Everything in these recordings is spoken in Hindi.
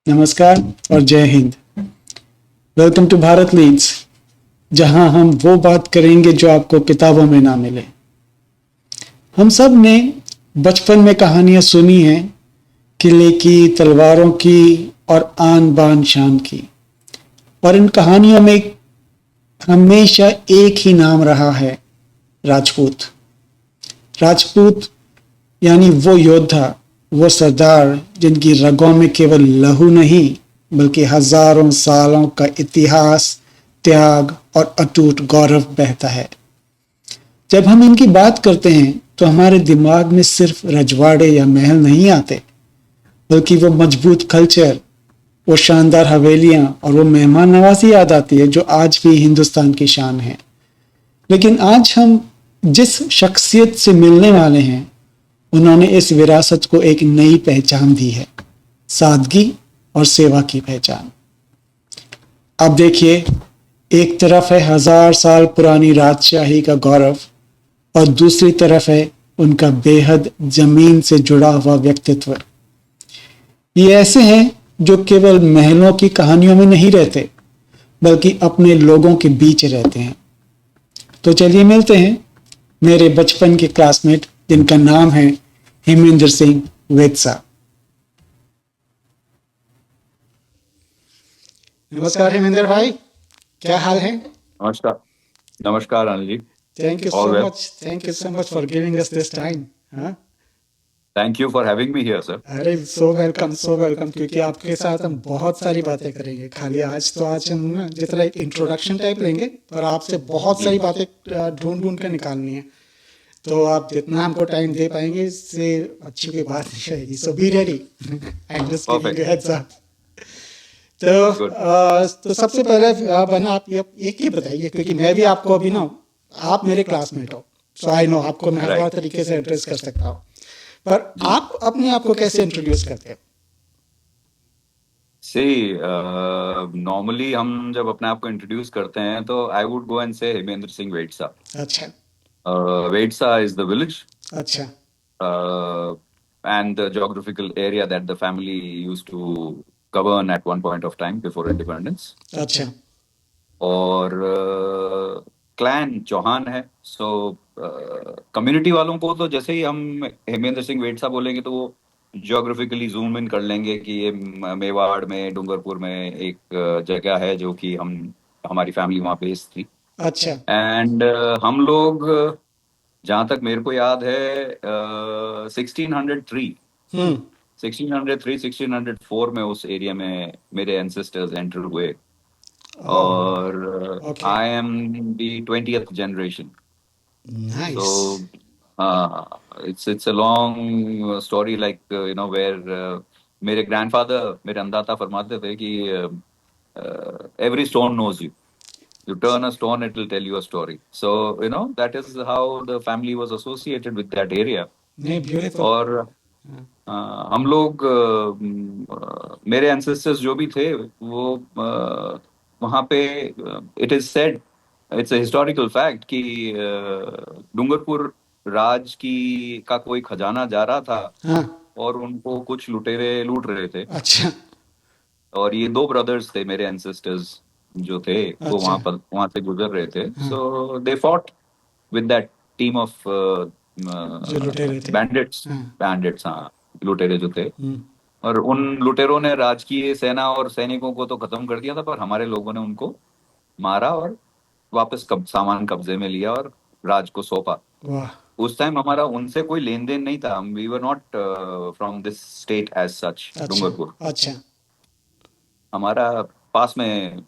नमस्कार और जय हिंद। वेलकम टू भारत लीड्स, जहां हम वो बात करेंगे जो आपको किताबों में ना मिले। हम सब ने बचपन में कहानियां सुनी हैं, किले की, तलवारों की और आन बान शान की। और इन कहानियों में हमेशा एक ही नाम रहा है, राजपूत। राजपूत यानी वो योद्धा, वो सरदार जिनकी रगों में केवल लहू नहीं बल्कि हजारों सालों का इतिहास, त्याग और अटूट गौरव बहता है। जब हम इनकी बात करते हैं तो हमारे दिमाग में सिर्फ रजवाड़े या महल नहीं आते, बल्कि वो मजबूत कल्चर, वो शानदार हवेलियां और वो मेहमान नवाजी याद आती है जो आज भी हिंदुस्तान की शान है। लेकिन आज हम जिस शख्सियत से मिलने वाले हैं, उन्होंने इस विरासत को एक नई पहचान दी है, सादगी और सेवा की पहचान। अब देखिए, एक तरफ है हजार साल पुरानी राजशाही का गौरव और दूसरी तरफ है उनका बेहद जमीन से जुड़ा हुआ व्यक्तित्व। ये ऐसे हैं जो केवल महलों की कहानियों में नहीं रहते, बल्कि अपने लोगों के बीच रहते हैं। तो चलिए मिलते हैं मेरे बचपन के क्लासमेट, जिनका नाम है हेमेंद्र सिंह वेदसा। नमस्कार हेमेंद्र भाई, क्या हाल है? नमस्कार। नमस्कार Anil ji. Thank you all so well. Much, thank you so much for giving us this time. हाँ, thank you for having me here sir. अरे सो वेलकम, सो वेलकम, क्योंकि आपके साथ हम बहुत सारी बातें करेंगे। खाली आज हम ना जितना एक इंट्रोडक्शन टाइप लेंगे, और आपसे बहुत सारी बातें ढूंढ ढूंढ कर निकालनी है। तो आप जितना हमको टाइम दे पाएंगे, इससे अच्छी कोई बात नहीं रहेगी। So be ready, I am just giving you perfect. Heads up. तो गुड। तो सबसे पहले बना आप ये एक ही बताइए, क्योंकि मैं भी आपको अभी ना, आप मेरे क्लासमेट हो, सो आई नो आपको मैं हर राइट। तरीके से एड्रेस कर सकता हूँ। पर जी। आप अपने आप को कैसे इंट्रोड्यूस करते हैं? सी, नॉर्मली हम जब अपने आप को इंट्रोड्यूस करते हैं तो आई वुड गो एंड से हेमेंद्र सिंह वेडसा। अच्छा, वेडसा इज द विलेज अच्छा, and the geographical area that the family used to govern at one point of time before independence. अच्छा, और क्लैन चौहान है। सो कम्युनिटी वालों को तो जैसे ही हम हेमेंद्र सिंह वेडसा बोलेंगे तो वो जियोग्राफिकली जूम इन कर लेंगे कि ये मेवाड़ में, डूंगरपुर में एक जगह है जो कि हमारी फैमिली वहाँ बेस्ड थी। अच्छा, एंड हम लोग, जहाँ तक मेरे को याद है, 1603 हम्म, 1603 1604 में उस एरिया में मेरे एंसेस्टर्स एंटर हुए। ओह, और okay, I am the 20th generation. Nice, So it's a long story, like where मेरे ग्रैंडफादर मेरे अन्नदाता फरमाते थे कि every stone knows you. You turn a stone, it will tell you a story. So that is how the family was associated with that area. नहीं, ब्यूटीफुल, और अ, हम लोग, मेरे एंसेस्टर्स जो भी थे वो वहाँ पे, it is said, it's a historical fact कि डूंगरपुर राज की का कोई खजाना जा रहा था हाँ, और उनको कुछ लुटेरे लूट रहे थे। अच्छा, और ये दो ब्रदर्स थे मेरे एंसेस्टर्स जो थे, वो अच्छा, वहां से गुजर रहे थे। हाँ, so they fought with that team of जो लुटेरे थे, बैंडिट्स। हाँ, बैंडिट्स, हाँ, लुटेरे जो थे। हम्म, और उन लुटेरों ने राजकीय सेना और सैनिकों को तो खत्म कर दिया था, पर हमारे लोगों ने उनको मारा और वापस सामान कब्जे में लिया और राज को सौंपा। वाह, उस टाइम हमारा उनसे कोई लेन देन नहीं था। We were not from this state as such, अच्छा, डूंगरपुर। अच्छा, हमारा पास में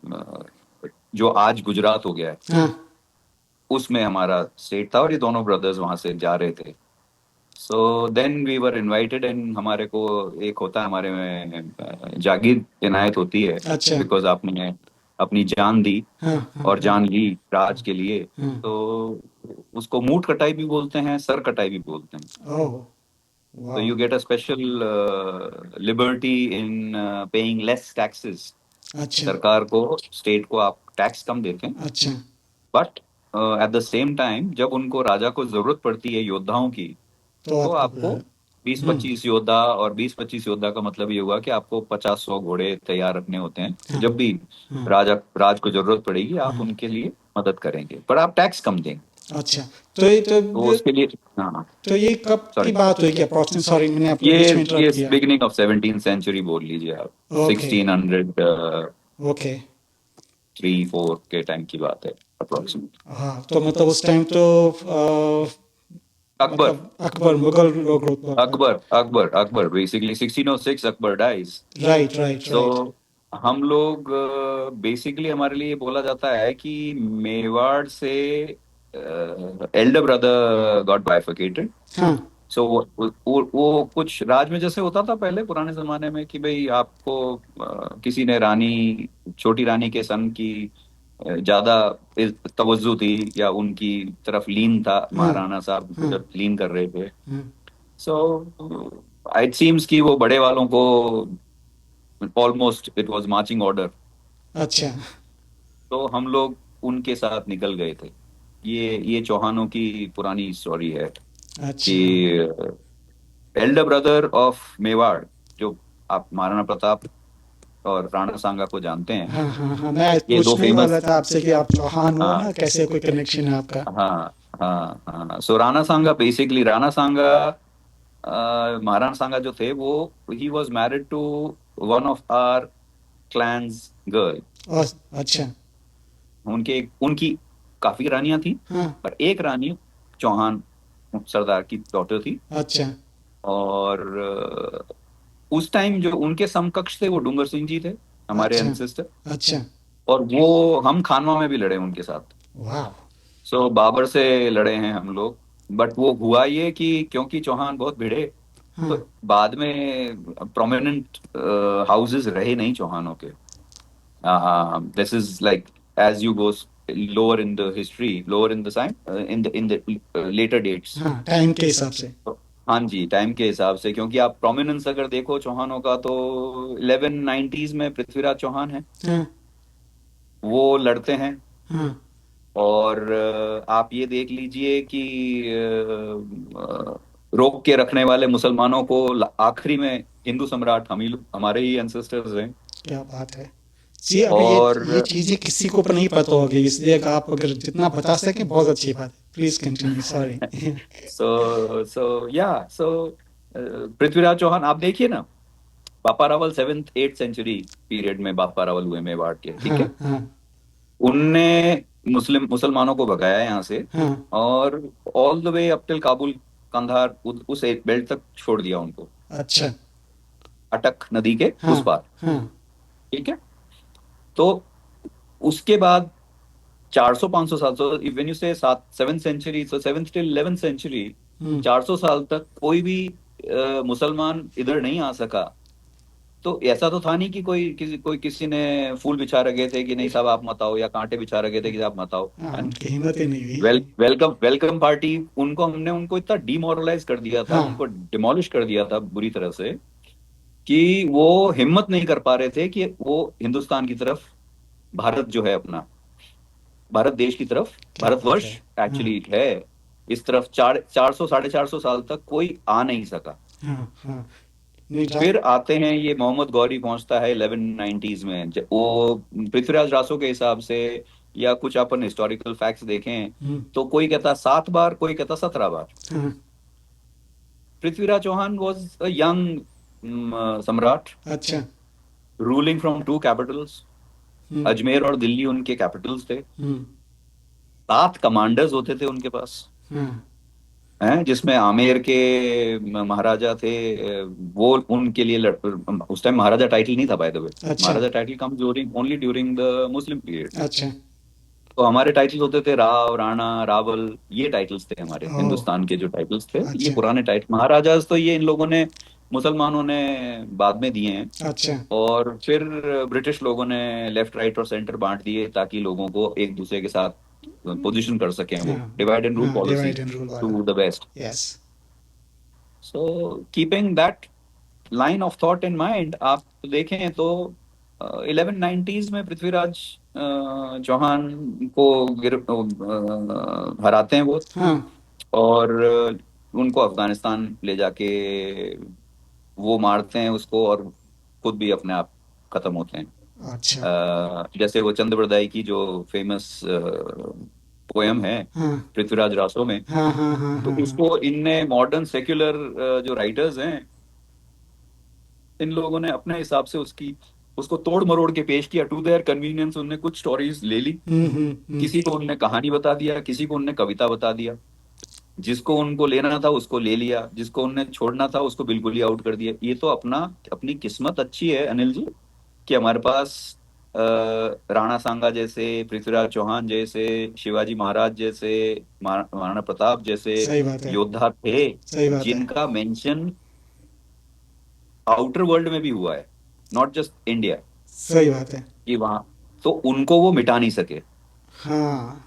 जो आज गुजरात हो गया है, हाँ, उसमें हमारा स्टेट था और ये दोनों ब्रदर्स वहां से जा रहे थे। So then we were invited, and हमारे को एक होता है, हमारे में जागीर इनायत होती है, अच्छा, बिकॉज आपने अपनी जान दी हाँ, हाँ, और हाँ, जान ली राज के लिए। हाँ, तो उसको मूठ कटाई भी बोलते हैं, सर कटाई भी बोलते हैं। ओह, तो वाह, you get a special liberty in paying less taxes. अच्छा, सरकार को, स्टेट को आप टैक्स कम देते हैं, अच्छा, but at the same time जब उनको राजा को जरूरत पड़ती है योद्धाओं की, तो तो आपको आपको हम्म 20-25 योद्धा, और 20-25 योद्धा का मतलब ये हुआ कि आपको 50-100 घोड़े तैयार रखने होते हैं, तो हाँ जब भी हाँ राज को जरूरत पड़ेगी आप हाँ उनके लिए मदद करेंगे, पर आप टैक्स कम देंगे। अच्छा तो ये तो तो उसके लिए, हाँ, तो ये कब की सॉरी, बात हुई क्या अप्रोक्सीमेट? सॉरी मैंने आपको ये बीच में ये इंटरप्ट किया। बिगिनिंग ऑफ 17th सेंचुरी बोल लीजिए आप, ओके 1600 ओके 3-4 के टाइम की बात है अप्रोक्सीमेट। हाँ तो मतलब उस टाइम तो अकबर मतलब अकबर मुगल लोग हुआ था। Akbar Akbar Akbar basically 1606 Akbar dies. Right right तो राइट हम लोग बेसिकली, हमारे लिए बोला जाता है कि मेवाड़ से एल्डर ब्रदर गॉट बाइफरकेटेड। हाँ सो वो कुछ राज में जैसे होता था पहले पुराने जमाने में कि भाई आपको किसी ने रानी, छोटी रानी के सन की ज्यादा तवज्जो थी, या उनकी तरफ लीन था हाँ महाराणा साहब हाँ जब लीन कर रहे थे। हाँ सो इट सीम्स कि वो बड़े वालों को almost it was marching order, अच्छा तो हम लोग उनके साथ निकल गए थे। ये चौहानों की पुरानी स्टोरी है कि अच्छा एल्डर ब्रदर ऑफ मेवाड़, जो आप महाराणा प्रताप और राणा सांगा को जानते हैं, हाँ हाँ हाँ मैं ये दो पूछने ही वाला फेमस, था आपसे कि आप चौहान हो ना, हाँ कैसे कोई कनेक्शन है आपका? हाँ हाँ हाँ, सो राणा सांगा, बेसिकली राणा सांगा, महाराणा सांगा जो थे वो, ही was married to one of our clans girl. और अच्छा उनके उनकी काफी रानियां थी, हाँ पर एक रानी चौहान सरदार की डॉटर थी। अच्छा और उस टाइम जो उनके समकक्ष थे वो डूंगर सिंह जी थे, हमारे अच्छा एंसेस्टर। अच्छा और वो हम खानवा में भी लड़े उनके साथ। वाह सो बाबर से लड़े हैं हम लोग। बट वो हुआ ये कि क्योंकि चौहान बहुत भिड़े, हाँ तो बाद में प्रोमिनेंट हाउसेस रहे नहीं चौहानों के। This is like as you go lower in the history, lower in the sign, in the later dates. हाँ टाइम के हिसाब से हाँ जी, टाइम के हिसाब से, क्योंकि आप प्रोमिनेंस अगर देखो चौहानों का तो 1190s में पृथ्वीराज चौहान है, हाँ वो लड़ते हैं। हाँ और आप ये देख लीजिए कि रोक के रखने वाले मुसलमानों को आखिरी में हिंदू सम्राट हम ही, हमारे ही एंसेस्टर्स हैं। क्या बात है जी। अब और ये चीजें किसी को नहीं पता होगी, इसलिए आप अगर जितना बता सके बहुत अच्छी बात है। प्लीज कंटिन्यू सॉरी सो या सो पृथ्वीराज चौहान आप देखिए ना, बापा Rawal 7th 8th century period में बापा रावल हुए मेवाड़ के, ठीक हाँ है। हाँ उनने मुसलमानों को भगाया यहाँ से, हाँ और all the way up till Kabul, Kandahar, उस एक बेल्ट तक छोड़ दिया उनको, अच्छा अटक नदी के हाँ उस पार, हाँ ठीक है। तो उसके बाद 400-500 साल, सो व्हेन यू से 7th सेंचुरी, सो 7th till 11th सेंचुरी, हम्म 400 साल तक कोई भी मुसलमान इधर नहीं आ सका। तो ऐसा तो था नहीं कि कोई किसी ने फूल बिछा रखे थे कि नहीं साहब आप मत आओ, या कांटे बिछा रखे थे कि आप मत आओ, हाँ है ना। उनकी हिम्मत ही नहीं हुई। वेलकम वेलकम पार्टी, उनको इतना डिमोरलाइज कर दिया था, हाँ उनको डिमोलिश कर दिया था बुरी तरह से, कि वो हिम्मत नहीं कर पा रहे थे कि वो हिंदुस्तान की तरफ, भारत जो है अपना, भारत देश की तरफ, क्या बात भारतवर्ष है। हाँ एक्चुअली है, इस तरफ 400 साढ़े 400 साल तक कोई आ नहीं सका। हाँ हाँ नहीं फिर आते हैं, ये मोहम्मद गौरी पहुंचता है 1190s में, वो पृथ्वीराज रासो के हिसाब से, या कुछ अपन हिस्टोरिकल फैक्ट्स देखें, हम्म तो कोई कहता 7 बार, कोई कहता 17 बार। हाँ Prithviraj Chauhan was a young सम्राट, अच्छा ruling from 2 capitals, hmm Ajmer और दिल्ली उनके कैपिटल्स थे। हम्म 7 कमांडर्स होते थे उनके पास, हाँ हैं, जिसमें आमेर के महाराजा थे। वो उनके लिए उस टाइम महाराजा टाइटल नहीं था, बाय द वे। अच्छा maharaja title come during, only during the Muslim period. अच्छा तो हमारे टाइटल्स होते थे राव, राणा, रावल, ये टाइटल्स थे हमारे ओ हिंदुस्तान के जो टाइटल्स थे, ये अच्छा पुराने टाइटल। महाराजाज तो ये इन लोगों ने, मुसलमानों ने बाद में दिए हैं। अच्छा और फिर ब्रिटिश लोगों ने लेफ्ट राइट और सेंटर बांट दिए, ताकि लोगों को एक दूसरे के साथ पोजीशन कर सकें, वो हाँ डिवाइड एंड रूल हाँ पॉलिसी डिवाइड एंड रूल वाला to the best. Yes so keeping that line of thought in mind, आप देखें तो 1190s में पृथ्वीराज चौहान को हराते हैं वो। हाँ और उनको अफगानिस्तान ले जाके वो मारते हैं उसको, और खुद भी अपने आप खत्म होते हैं। अच्छा। जैसे वो चंद्रबरदाई की जो फेमस पोयम है, हाँ पृथ्वीराज रासो में, हाँ हाँ हाँ तो हाँ हाँ। उसको इनने मॉडर्न सेक्युलर जो राइटर्स हैं, इन लोगों ने अपने हिसाब से उसकी उसको तोड़ मरोड़ के पेश किया, टू देयर कन्वीनियंस। उनने कुछ स्टोरीज ले ली, हम्म। किसी को उनने कहानी बता दिया, किसी को उनने कविता बता दिया, जिसको उनको लेना था उसको ले लिया, जिसको उन्हें छोड़ना था उसको बिल्कुल ही आउट कर दिया। ये तो अपनी किस्मत अच्छी है अनिल जी, कि हमारे पास राणा सांगा जैसे, पृथ्वीराज चौहान जैसे, शिवाजी महाराज जैसे, महाराणा प्रताप जैसे सही बात है। योद्धा थे, सही बात है। जिनका मेंशन आउटर वर्ल्ड में भी हुआ है, नॉट जस्ट इंडिया, सही बात है। कि वहां, तो उनको वो मिटा नहीं सके। हाँ।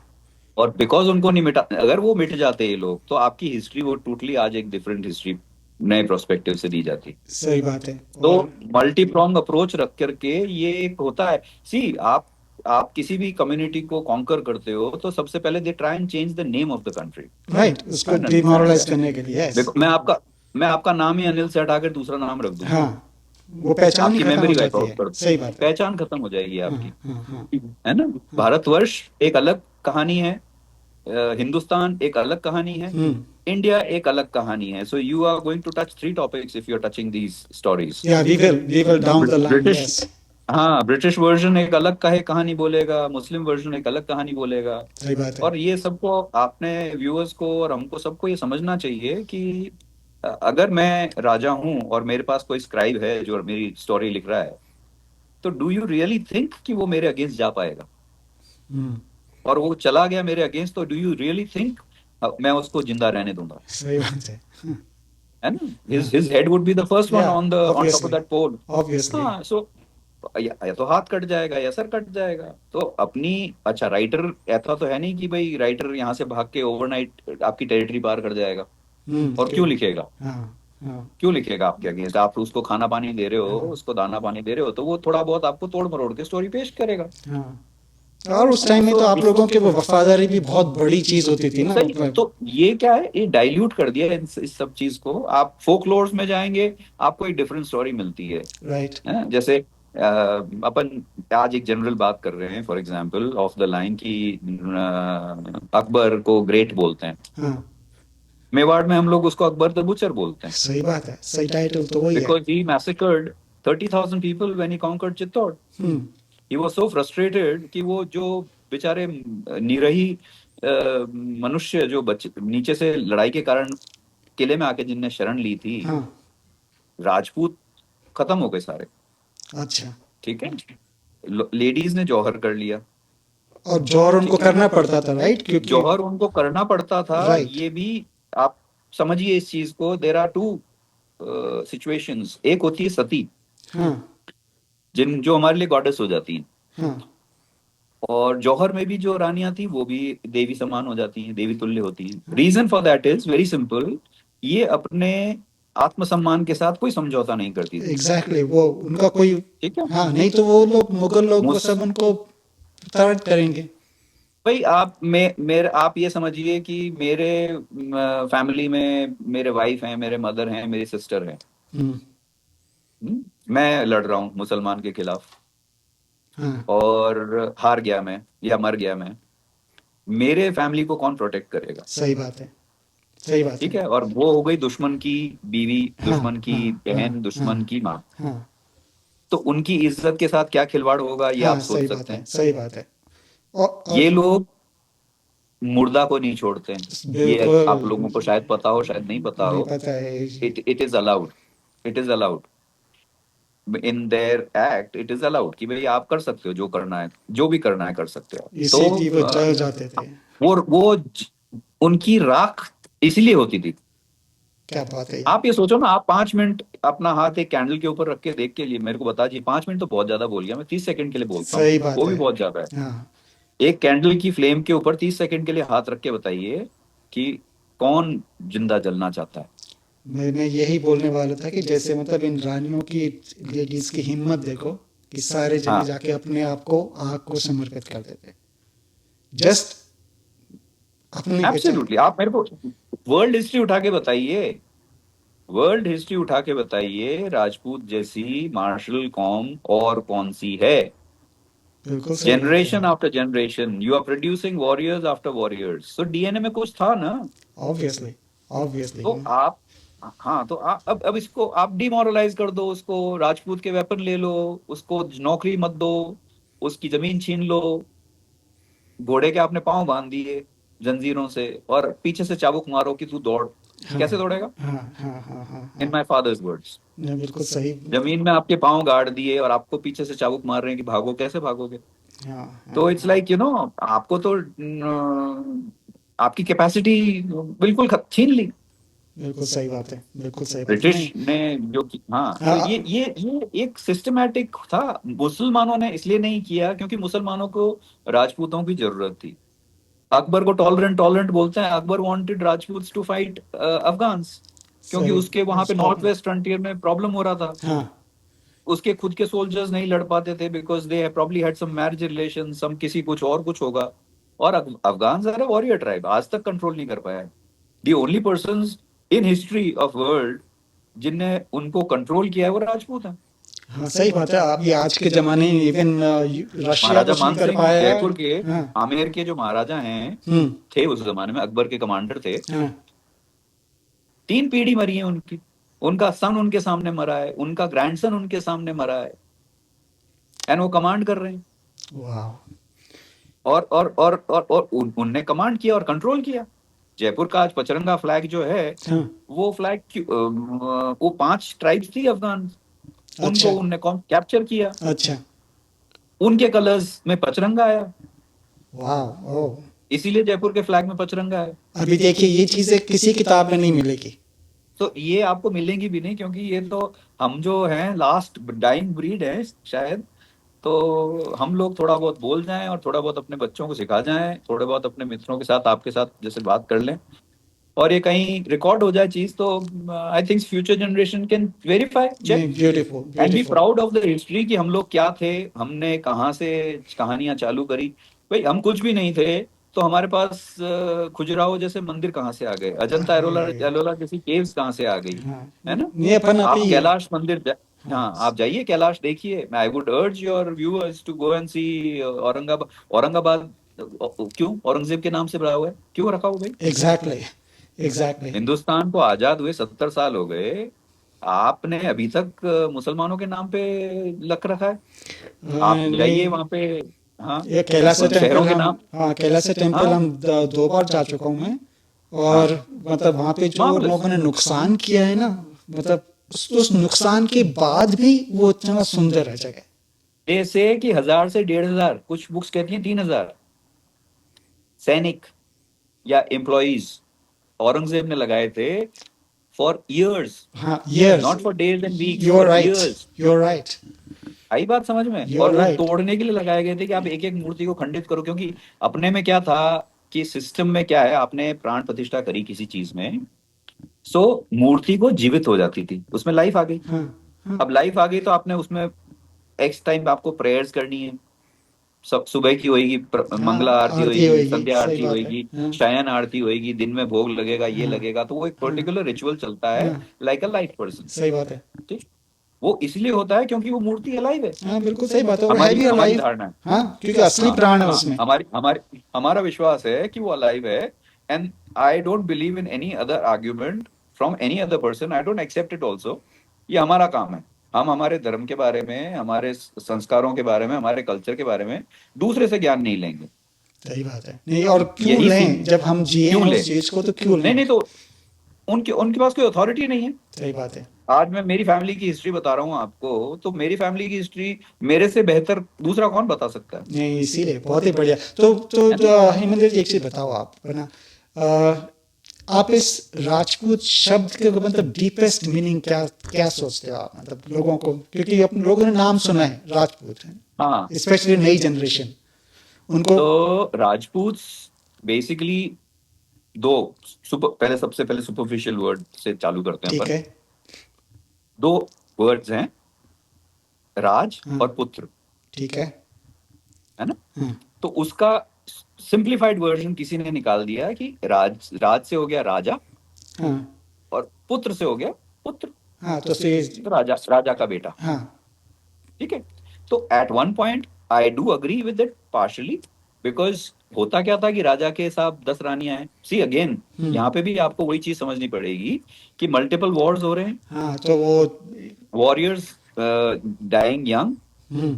और बिकॉज उनको नहीं मिटा, अगर वो मिट जाते ये लोग, तो आपकी हिस्ट्री वो टोटली आज एक डिफरेंट हिस्ट्री नए प्रोस्पेक्टिव से दी जाती। सही बात है। तो और मल्टी प्रोंग अप्रोच रख करके ये एक होता है। सी, आप किसी भी कम्युनिटी को कॉन्कर करते हो तो सबसे पहले they try and change the name of the country. Right, उसको एंड अंडरस्टैंड डिमोरलाइज दैट। करने के लिए, यस। देखो, मैं आपका नाम ही अनिल से हटाकर दूसरा नाम रख दूंगा, हाँ, वो पहचान ही आपकी खत्म हो मेमोरी वाइप जाती आउट है। कर दूंगा, सही बात है। पहचान खत्म हो जाएगी हाँ आपकी। हाँ हाँ है ना? हाँ। भारतवर्ष एक अलग कहानी है, हिंदुस्तान एक अलग कहानी है, हम्म। इंडिया एक अलग कहानी है। So you are going to touch three topics if you are touching these stories. या we will down the line, British, yes. हाँ, ब्रिटिश वर्जन एक अलग कहानी बोलेगा, मुस्लिम वर्जन एक अलग कहानी बोलेगा। सही बात है। और ये सबको आपने व्यूअर्स को और हमको सबको ये समझना चाहिए कि अगर मैं राजा हूं और मेरे पास कोई स्क्राइब है जो मेरी स्टोरी लिख रहा है, तो डू यू रियली थिंक कि वो मेरे अगेंस्ट जा पाएगा? हम्म। और वो चला गया मेरे अगेंस्ट, तो डू यू रियली थिंक मैं उसको जिंदा रहने दूंगा? सही बात है। है ना? हाँ। His head would be the first one या on top of obviously. That pole. Obviously. हाँ, सो या तो हाथ कट जाएगा या सर कट जाएगा। तो अपनी, अच्छा, राइटर ऐसा तो है नहीं कि भाई राइटर यहाँ से भाग के ओवरनाइट आपकी टेरिटरी पार कर जाएगा। और क्यों। क्यों लिखेगा? हाँ हाँ क्यों लिखेगा आपके अगेंस्ट? आप उसको खाना पानी दे रहे हो, हाँ उसको दाना पानी दे रहे हो, तो वो थोड़ा बहुत आपको तोड़ मरोड़ के स्टोरी पेश करेगा। हाँ। और उस टाइम में सो तो आप लोगों की वो वफादारी भी बहुत बड़ी चीज होती थी ना, सही। मतलब। तो ये क्या है, ये डाइल्यूट कर दिया है इस सब चीज को। आप फोकलोर्स में जाएंगे, आपको एक डिफरेंट स्टोरी मिलती है। राइट। जैसे अपन आज एक जनरल बात कर रहे हैं, for example of the line की अकबर को ग्रेट बोलते हैं, हाँ। मेवाड़ में हम लोग उसको अकबर द बुचर बोलते हैं, सही बात है, सही टाइटल तो वही है। Because he massacred 30,000 people when he conquered Chittor. Hmm. He was so frustrated कि वो जो बेचारे निरही मनुष्य, जो बच्चे नीचे से लड़ाई के कारण किले में आके जिनने शरण ली थी, हाँ। राजपूत खत्म हो गए सारे। अच्छा। ठीक है, लेडीज ने जौहर कर लिया। और जौहर उनको ठीक है, करना पड़ता था, राइट, क्योंकि। जौहर उनको करना पड़ता था। राइट। ये भी आप समझिए इस चीज को, देर आर टू सिचुएशंस। एक होती है सती, हाँ जो हमारे लिए गॉडेस हो जाती हैं, हाँ। और जौहर में भी जो रानियां थी वो भी देवी समान हो जाती हैं, देवी तुल्य होती हैं। Reason for that is very simple, ये अपने आत्मसम्मान के साथ कोई समझौता नहीं करती थी। एग्जैक्टली, वो उनका कोई। ठीक है, हाँ, नहीं तो वो लोग, मुगल लोग, वो मुस सब उनको प्रताड़ित करेंगे। भाई, आप ये समझिए कि मेरे फैमिली में मेरे वाइफ हैं, मेरे मदर हैं, मेरी सिस्टर हैं। हम्म। मैं लड़ रहा हूँ मुसलमान के खिलाफ, हाँ। और हार गया मैं या मर गया मैं, मेरे फैमिली को कौन प्रोटेक्ट करेगा? सही बात है। सही बात ठीक है। है, और वो हो गई दुश्मन की बीवी, हाँ दुश्मन की हाँ हाँ बहन, हाँ दुश्मन की माँ। हाँ तो उनकी इज्जत के साथ क्या खिलवाड़ होगा, ये आप हाँ। सोच सही बात सकते है, हैं। सही बात है। और ये लोग मुर्दा को नहीं छोड़ते हैं। ये बिल्कुल। आप लोगों को शायद पता हो, शायद नहीं पता नहीं हो। पता है। It is allowed, it is allowed in their act, it is allowed कि भाई आप कर सकते हो, जो करना है, जो भी करना है कर सकते हो। इसीलिए तो वो जल जाते थे। उनकी राख इसलिए होती थी। क्या बात है ये। आप ये सोचो ना, आप 5 मिनट अपना हाथ एक कैंडल के ऊपर रख के देख के लिए मेरे को बता दीजिए, 5 मिनट तो बहुत ज्यादा बोल गया, मैं 30 सेकंड के लिए बोलता हूँ, सही बात वो भी है। बहुत ज्यादा है। हाँ। एक कैंडल की फ्लेम के ऊपर 30 सेकंड के लिए हाथ रख के बताइए कि कौन जिंदा जलना चाहता है? मैं यही बोलने वाला था कि जैसे मतलब इन रानियों की, लेडीज की हिम्मत देखो, कि सारे जने हाँ, जाके अपने आप को आग को समर्पित कर देते। जस्ट अपनी पहचान। एब्सोल्युटली। आप मेरे को वर्ल्ड हिस्ट्री उठा के बताइए, वर्ल्ड हिस्ट्री उठा के बताइए, राजपूत जैसी मार्शल कौम और कौन सी है? बिल्कुल सही बात है। Generation after generation you are producing warriors after warriors, तो डीएनए में कुछ था ना। Obviously, obviously. तो आप, हाँ, तो आप अब इसको आप डिमोरलाइज कर दो, उसको राजपूत के वेपन ले लो, उसको नौकरी मत दो, उसकी जमीन छीन लो, घोड़े के आपने पांव बांध दिए जंजीरों से, और पीछे से चाबुक मारो कि तू दौड़, हाँ, कैसे दौड़ेगा? हाँ, हाँ, हाँ, हाँ, इन हाँ। माय फादर्स वर्ड्स, नहीं, बिल्कुल सही। जमीन में आपके पांव गाड़ दिए और आपको पीछे से चाबुक मार रहे हैं कि भागो, कैसे भागोगे? हाँ, हाँ, तो इट्स हाँ। लाइक आपको तो आपकी कैपेसिटी बिल्कुल छीन ली बिल्कुल सही बात है, बिल्कुल सही बात है। ब्रिटिश नहीं। ने, जो कि हाँ, तो हाँ, ये एक सिस्टमैटिक था। मुसलमानों ने इसलिए नहीं किया क्योंकि मुसलमानों को राजपूतों की जरूरत थी। अकबर को टॉलरेंट टॉलरेंट बोलते हैं, Akbar wanted Rajputs to fight Afghans, क्योंकि सही। उसके वहां पे स्टॉप। नॉर्थ वेस्ट फ्रंटियर में प्रॉब्लम हो रहा था। हाँ। उसके खुद के सोल्जर्स नहीं लड़ पाते थे because they probably had some marriage relation, some किसी कुछ और कुछ होगा। और अफगान आर वॉरियर ट्राइब, आज तक कंट्रोल नहीं कर पाया। The only person in history of world जिनने उनको कंट्रोल किया है वो राजपूत है। हाँ, सही बात है। आप ये आज के जमाने में इवन रशिया महाराजा कुछ नहीं कर मानसिंह पाया। जयपुर के, हाँ। आमेर के जो महाराजा हैं, हम्म। थे उस जमाने में, अकबर के कमांडर थे। हाँ। 3 पीढ़ी मरी है उनकी, उनका सन उनके सामने मरा है, उनका ग्रैंडसन उनके सामने मरा है, एंड वो कमांड कर रहे हैं। वाह। और उनने कमांड किया और कंट्रोल किया। जयपुर का आज पचरंगा फ्लैग जो है, हाँ। वो फ्लैग वो 5 ट्राइब्स थी अफगान, अच्छा। उनको उनने कैप्चर किया, अच्छा। उनके कलर्स में पचरंगा आया, वाह। ओ। इसीलिए जयपुर के फ्लैग में पचरंगा है। अभी देखिए, ये चीजें किसी किताब में नहीं मिलेगी। तो ये आपको मिलेंगी भी नहीं, क्योंकि ये तो हम जो हैं लास्ट डाइंग ब्रीड है शायद। तो हम लोग थोड़ा बहुत बोल जाएं और थोड़ा बहुत अपने बच्चों को सिखा जाएं, थोड़े बहुत अपने मित्रों के साथ, आपके साथ जैसे बात कर लें, और ये कहीं रिकॉर्ड हो जाए चीज, तो I think future generation can verify, check नहीं, beautiful, and be beautiful. Proud of the history कि हम लोग क्या थे, हमने कहाँ से कहानियां चालू करी। भाई हम कुछ भी नहीं थे, तो हमारे पास खजुराहो जैसे मंदिर कहाँ से आ गए, अजंता एलोरा अरे। एलोरा जैसी केव्स कहाँ से आ गई, हाँ। है ना? ये अपन आप अभी। कैलाश मंदिर हाँ। हाँ, आप जाइए कैलाश देखिए। मैं I would urge your viewers to go and see Aurangabad. Aurangabad क्यों औरंगजेब के नाम से बना हुआ है, क्यों रखा हुआ भाई? Exactly, exactly. हिंदुस्तान को आजाद हुए 70 साल हो गए, आपने अभी तक मुसलमानों के नाम पे लख रखा है। आप जाइए नहीं, वहां पे, हाँ, ये कैलासा उन शहरों टेम्पल के हम। नाम, हाँ, कैलासा टेम्पल हाँ, हम 2 बार जा चुका हूँ मैं। हाँ, और मतलब वहाँ पे जो मार्वलस। लोगों ने नुकसान किया है ना, मतलब उस नुकसान के बाद भी वो इतना सुंदर है जगह। जैसे कि 1000 से 1500, कुछ बुक्स कहती हैं 3000 सैनिक या एम्प्लॉइज औरंगजेब ने लगाए थे फॉर इयर्स, हाँ, yes. Not for days and weeks, you are for right. Years. You are right. आई बात समझ में? यू आर और वो राइट। तोड़ने के लिए लगाए गए थे कि आप एक एक मूर्ति को खंडित करो, क्योंकि अपने में क्या था कि सिस्टम में क्या है, आपने प्राण प्रतिष्ठा करी किसी चीज में, सो मूर्ति को जीवित हो जाती थी, उसमें लाइफ आ गई। हाँ। हाँ। अब लाइफ आ गई तो आपने उसमें एक्स टाइम आपको प्रेयर्स करनी है, सब सुबह की होएगी, मंगला हाँ, आरती आरती होएगी, होएगी, संध्या सही आरती बात है। होएगी, हाँ। शयन आरती होएगी, दिन में भोग लगेगा, ये हाँ। लगेगा, तो वो एक हाँ। पर्टिकुलर रिचुअल चलता है, हाँ। Like a life person. सही बात है। ठीक, वो इसलिए होता है क्योंकि वो मूर्ति अलाइव है। हाँ, बिल्कुल सही बात है, और है हमारी भी हमारी अलाइव। धारणा है। हाँ, क्योंकि असली हाँ, प्राण है हाँ, उसमें। हमारी हमारी हमारा विश्वास है कि वो अलाइव है। And I don't believe in any other argument from any other person, I don't accept it also. ये हमारा काम है, हम हमारे धर्म के बारे में, हमारे संस्कारों के बारे में, हमारे कल्चर के बारे में दूसरे से ज्ञान नहीं लेंगे। सही बात है। नहीं, और क्यों यही लें जब हम जिए क्यों हैं ले? उस चीज को, तो क्यों नहीं, लें। नहीं, तो उनके उनके पास कोई अथॉरिटी नहीं है। सही बात है। आज मैं मेरी फैमिली की हिस्ट्री बता रहा हूँ आपको, तो मेरी फैमिली की हिस्ट्री मेरे से बेहतर दूसरा कौन बता सकता है? नहीं, इसीलिए बहुत ही बढ़िया। तो है ना? हेमंत जी, एक चीज बताओ आप, है ना, आप इस राजपूत शब्द के मतलब डीपेस्ट मीनिंग क्या क्या सोचते हो आप, मतलब लोगों को, क्योंकि अपने लोगों ने नाम सुना है राजपूत है, हाँ, स्पेशली नई जनरेशन उनको। तो राजपूत बेसिकली दो, पहले सबसे पहले सुपरफिशियल वर्ड से चालू करते हैं ठीक अपन। है। 2 वर्ड्स हैं, राज हाँ। और पुत्र, ठीक है। है ना? हाँ। तो उसका सिंप्लीफाइड वर्जन किसी ने निकाल दिया कि राज से हो गया राजा, हाँ और पुत्र से हो गया पुत्र, हाँ, तो फिर तो राजा राजा का बेटा। हाँ ठीक है। तो at one point I do agree with it partially, because होता क्या था कि राजा के साथ 10 रानियां हैं। सी अगेन, यहाँ पे भी आपको वही चीज समझनी पड़ेगी कि मल्टीपल वॉर्स हो रहे हैं, हाँ, तो वो वॉरियर्स डाइंग यंग, हम्म,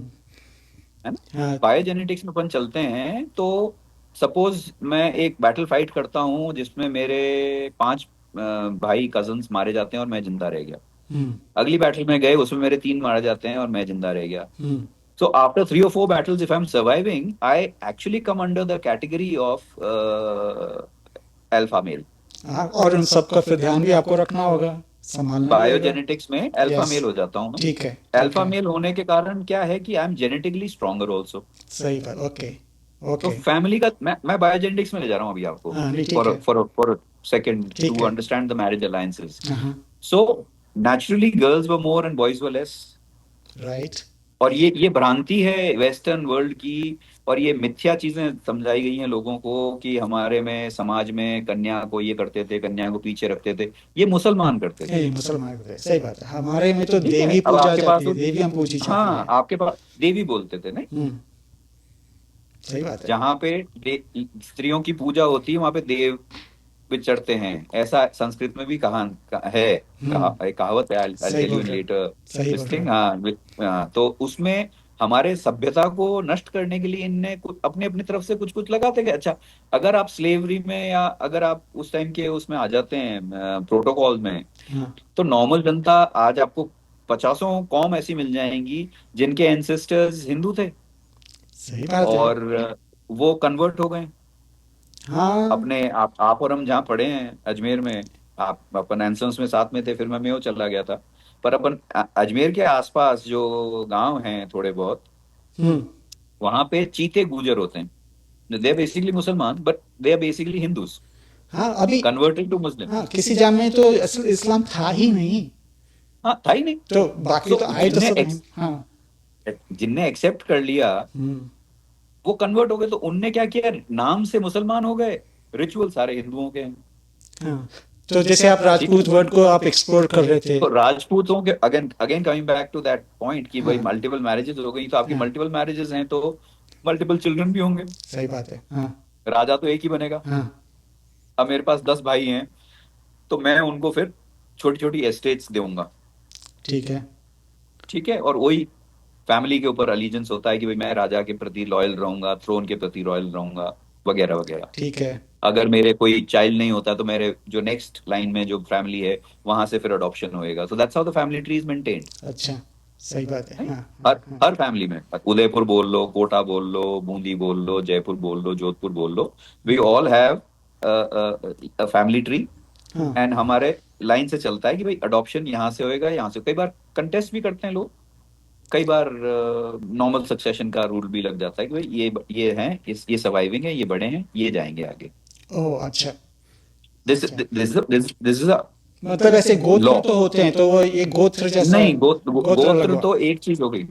है ना। हाँ बायोजेनेटिक्स में अपन चलते हैं तो सपोज मैं एक बैटल फाइट करता हूँ जिसमें मेरे 5 भाई कजन्स मारे जाते हैं और मैं जिंदा रह गया। हम्म अगली बैटल में गए, उसमें मेरे 3 मारे जाते हैं और मैं जिंदा रह गया। हम्म, So after 3 or 4 battles, if I'm surviving, I actually come under the category of alpha male. हाँ, और उन सबका फिर ध्यान भी आपको रखना होगा, संभालना भी होगा। बायोजेनेटिक्स में अल्फा यस, मेल हो जाता हूँ मैं। ठीक है ठीक अल्फा है, मेल होने के कारण क्या है कि I am genetically stronger also. सही बात, ओके तो ओके, फैमिली का मैं बायोजेनेटिक्स में ले जा रहा हूँ अभी आपको, हाँ नहीं ठीक फॉर है फॉर सेकंड ठीक टू है, अंडरस्टैंड द मैरिज अलायंसेस। हाँ हाँ, so naturally girls were more and boys were less. Right, और ये भ्रांति है वेस्टर्न वर्ल्ड की, और ये मिथ्या चीजें समझाई गई हैं लोगों को कि हमारे में समाज में कन्या को ये करते थे, कन्या को पीछे रखते थे। ये मुसलमान करते थे। नहीं मुसलमान को, सही बात है, हमारे में तो ठीक है। देवी अब पूजा आपके जाती पास है, देवी हम पूजी जाती हाँ, है। आपके पास देवी बोलते थे नहीं। सही बात है, जहाँ पे स्त्रियों की पूजा होती है वहां पे देव विचरते हैं, ऐसा संस्कृत में भी है। एक कहावत है, I'll सही tell you बोल in रहे हो, later सही बोल this रहे thing। हो, हाँ, हाँ, तो उसमें हमारे सभ्यता को नष्ट करने के लिए इनने अपने अपनी तरफ से कुछ कुछ लगाते गए। अच्छा, अगर आप स्लेवरी में या अगर आप उस टाइम के उसमें आ जाते हैं प्रोटोकॉल में, हाँ तो नॉर्मल जनता आज आपको 50 कौम ऐसी मिल जाएंगी जिनके एंसेस्टर्स हिंदू थे सही बात है, और वो कन्वर्ट हो गए। हाँ अपने आप और हम जहाँ पढ़े हैं अजमेर में, आप अपन एंसन्स में साथ में थे, फिर मैं मेयो चला गया था। पर अपन अजमेर के आसपास जो गांव हैं थोड़े बहुत, हम्म, वहां पे चीते गुजर होते हैं। दे आर बेसिकली मुसलमान, but they are basically Hindus हाँ अभी, कन्वर्टेड टू मुस्लिम। हाँ किसी जाम में तो असल इस्लाम था ही नहीं, हाँ, था ही नहीं। तो बाकी सो तो आए तो सब हैं, हाँ, जिनने एक्सेप्ट कर लिया हम्म, वो कन्वर्ट हो गए, तो उनने क्या किया, नाम से मुसलमान हो गए, रिचुअल सारे हिंदुओं के हैं। हाँ, तो जैसे आप ठीक है। राजपूत वर्ड को आप एक्सप्लोर कर रहे थे, तो राजपूतों के again again coming back to that point कि भाई हाँ मल्टीपल मैरिजेस हो गई, तो आपकी हाँ, मल्टीपल मैरिजेस हैं तो मल्टीपल चिल्ड्रन भी होंगे। सही बात है, हाँ राजा तो एक ही बनेगा। हाँ, अब मेरे पास 10 भाई हैं, तो मैं उनको फिर छोटी छोटी एस्टेट्स दूंगा। ठीक है, ठीक है। और वही फैमिली के ऊपर अलीजेंस होता है कि भाई मैं राजा के प्रति लॉयल रहूंगा, थ्रोन के प्रति लॉयल रहूंगा, वगैरह वगैरह। ठीक है, अगर मेरे कोई चाइल्ड नहीं होता तो मेरे जो नेक्स्ट लाइन में जो फैमिली है वहां से फिर अडॉप्शन होएगा। So that's how the family tree is maintained. अच्छा, सही बात है, नहीं, हाँ हर हाँ हाँ, हर फैमिली में, उदयपुर बोल लो, कोटा बोल लो, बूंदी बोल लो, जयपुर बोल लो, जोधपुर बोल लो, we all have a family tree. हाँ, एंड हमारे लाइन से चलता है कि भाई अडॉप्शन यहाँ से होएगा, यहाँ से। कई बार कंटेस्ट भी करते हैं लोग, कई बार नॉर्मल सक्सेशन का रूल भी लग जाता है कि भाई ये हैं, ये सर्वाइविंग है, ये बड़े हैं, ये जाएंगे आगे। ओह अच्छा, दिस अच्छा, दिस इज अ मतलब ऐसे लॉ। गोत्र तो होते हैं, तो वो ये गोत्र जैसा, नहीं, गोत्र अलग गोत्र हुआ, तो एक चीज हो गई, हाँ,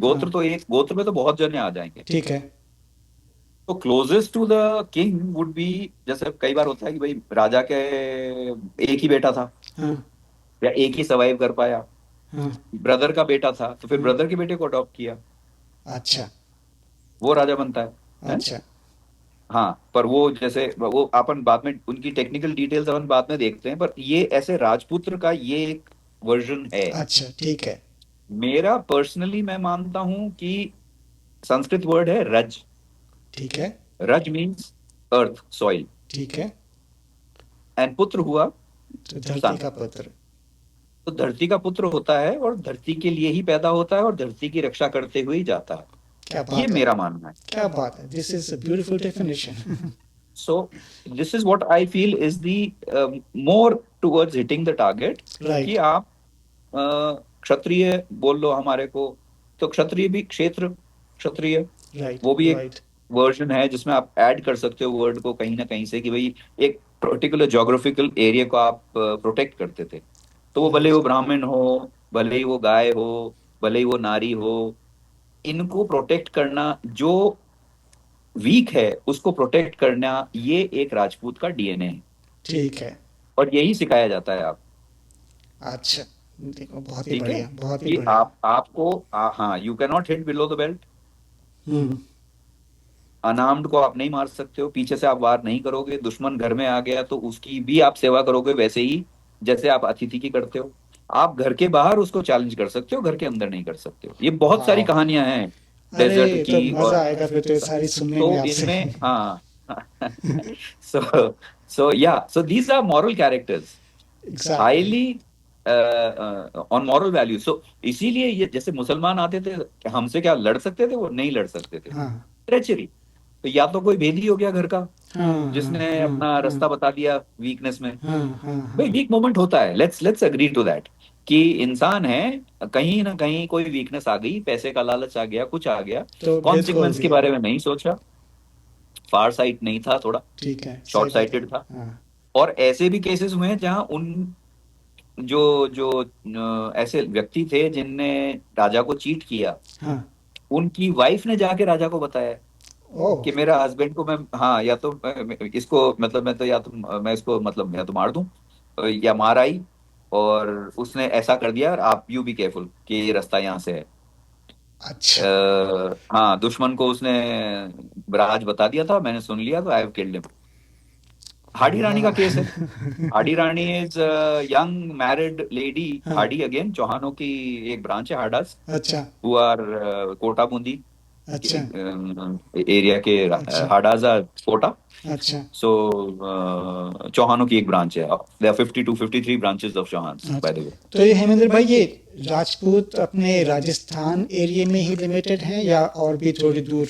गोत्र में तो बहुत जने आ जाएंगे। ठीक है, तो closest to the king would be, जैसे कई बार होता है कि भाई राजा के एक ही बेटा था हाँ या एक ही सर्वाइव कर पाया, हाँ ब्रदर का बेटा था, तो फिर हाँ, ब्रदर के बेटे को अडॉप्ट किया, अच्छा वो राजा बनता है ना? अच्छा हाँ, पर वो जैसे वो अपन बाद में उनकी टेक्निकल डिटेल्स अपन बाद में देखते हैं, पर ये ऐसे राजपुत्र का ये एक वर्जन है। अच्छा, ठीक है, मेरा पर्सनली मैं मानता हूं कि संस्कृत वर्ड है रज। ठीक है, रज मीन्स अर्थ, सॉइल, ठीक है, एंड पुत्र हुआ तो धरती सन। का पुत्र, तो धरती का पुत्र होता है और धरती के लिए ही पैदा होता है और धरती की रक्षा करते हुए ही जाता है। क्या ये बात है, मेरा मानना है। क्या बात है, this is a beautiful definition, so this is what I feel is the more towards hitting the target. कि राइट आप क्षत्रिय बोल लो हमारे को, तो क्षत्रिय भी क्षेत्र क्षत्रिय, राइट वो भी एक राइट, वर्जन है जिसमें आप ऐड कर सकते हो वर्ड को कहीं ना कहीं से कि भाई एक पर्टिकुलर ज्योग्राफिकल एरिया को आप प्रोटेक्ट करते थे। तो वो भले राइट, वो ब्राह्मण हो, भले ही वो गाय हो, भले ही वो नारी हो, इनको प्रोटेक्ट करना जो वीक है उसको प्रोटेक्ट करना, ये एक राजपूत का डीएनए है, ठीक है। और यही सिखाया जाता है आप। अच्छा, देखो बहुत ही ठीक है बढ़िया, बहुत ही कि बढ़िया। आपको हाँ, you can not hit below the belt. Hmm. Unarmed को आप नहीं मार सकते हो, पीछे से आप वार नहीं करोगे, दुश्मन घर में आ गया तो उसकी भी आप सेवा करोगे वैसे ही जैसे आप अतिथि की करते हो। आप घर के बाहर उसको चैलेंज कर सकते हो, घर के अंदर नहीं कर सकते हो। ये बहुत सारी वाह। कहानियां हैं अरे डेजर्ट ये तो की। मजा और आएगा फिर तो ये सारी सुनने में तो आपसे। इनमें हाँ so so these are moral characters, exactly. Highly on moral value. So इसीलिए ये जैसे मुसलमान आते थे, हमसे क्या लड़ सकते थे? वो नहीं लड़ सकते थे। हाँ ट्रेचरी, तो या तो कोई भेदी हो गया घर का हाँ हाँ जिसने हाँ अपना हाँ रास्ता बता दिया वीकनेस में। हाँ हाँ भाई हाँ। वीक मोमेंट होता है, let's let's agree to that कि इंसान है, कहीं ना कहीं कोई वीकनेस आ गई, पैसे का लालच आ गया, कुछ आ गया, तो भेद खोल कॉन्सिक्वेंस के दिया। बारे में नहीं सोचा, फार साइट नहीं था, थोड़ा ठीक है, सही शॉर्ट बात है। साइटेड था। हाँ और ऐसे भी केसेस हुए हैं जहां उन जो जो ऐसे व्यक्ति थे जिनने राजा को चीट किया, हाँ। उनकी वाइफ ने जाके राजा को बताया ओह। कि मेरा हस्बैंड को मैं, हाँ, या तो इसको मतलब मैं तो, या तो मैं इसको मतलब या तो मार दूं या मार आई, और उसने ऐसा कर दिया, और आप यू बी केयरफुल कि ये रास्ता यहाँ से है। अच्छा। हाँ, दुश्मन को उसने राज बता दिया था, मैंने सुन लिया, तो आई हैव किल्ड हिम। हाडी रानी का वाह। केस है। हाडी रानी इज यंग मैरिड लेडी। हाँ। हाडी अगेन चौहानों की एक ब्रांच है, हाडास, अच्छा। हु आर कोटा बूंदी अच्छा। एरिया के अच्छा। हाडाज आर कोटा। अच्छा। सो चौहानों की एक ब्रांच है। They are 52 53 branches of Chauhan, by अच्छा। The way. तो ये हेमेंद्र भाई, ये राजपूत अपने राजस्थान एरिया में ही लिमिटेड है या और भी थोड़ी दूर?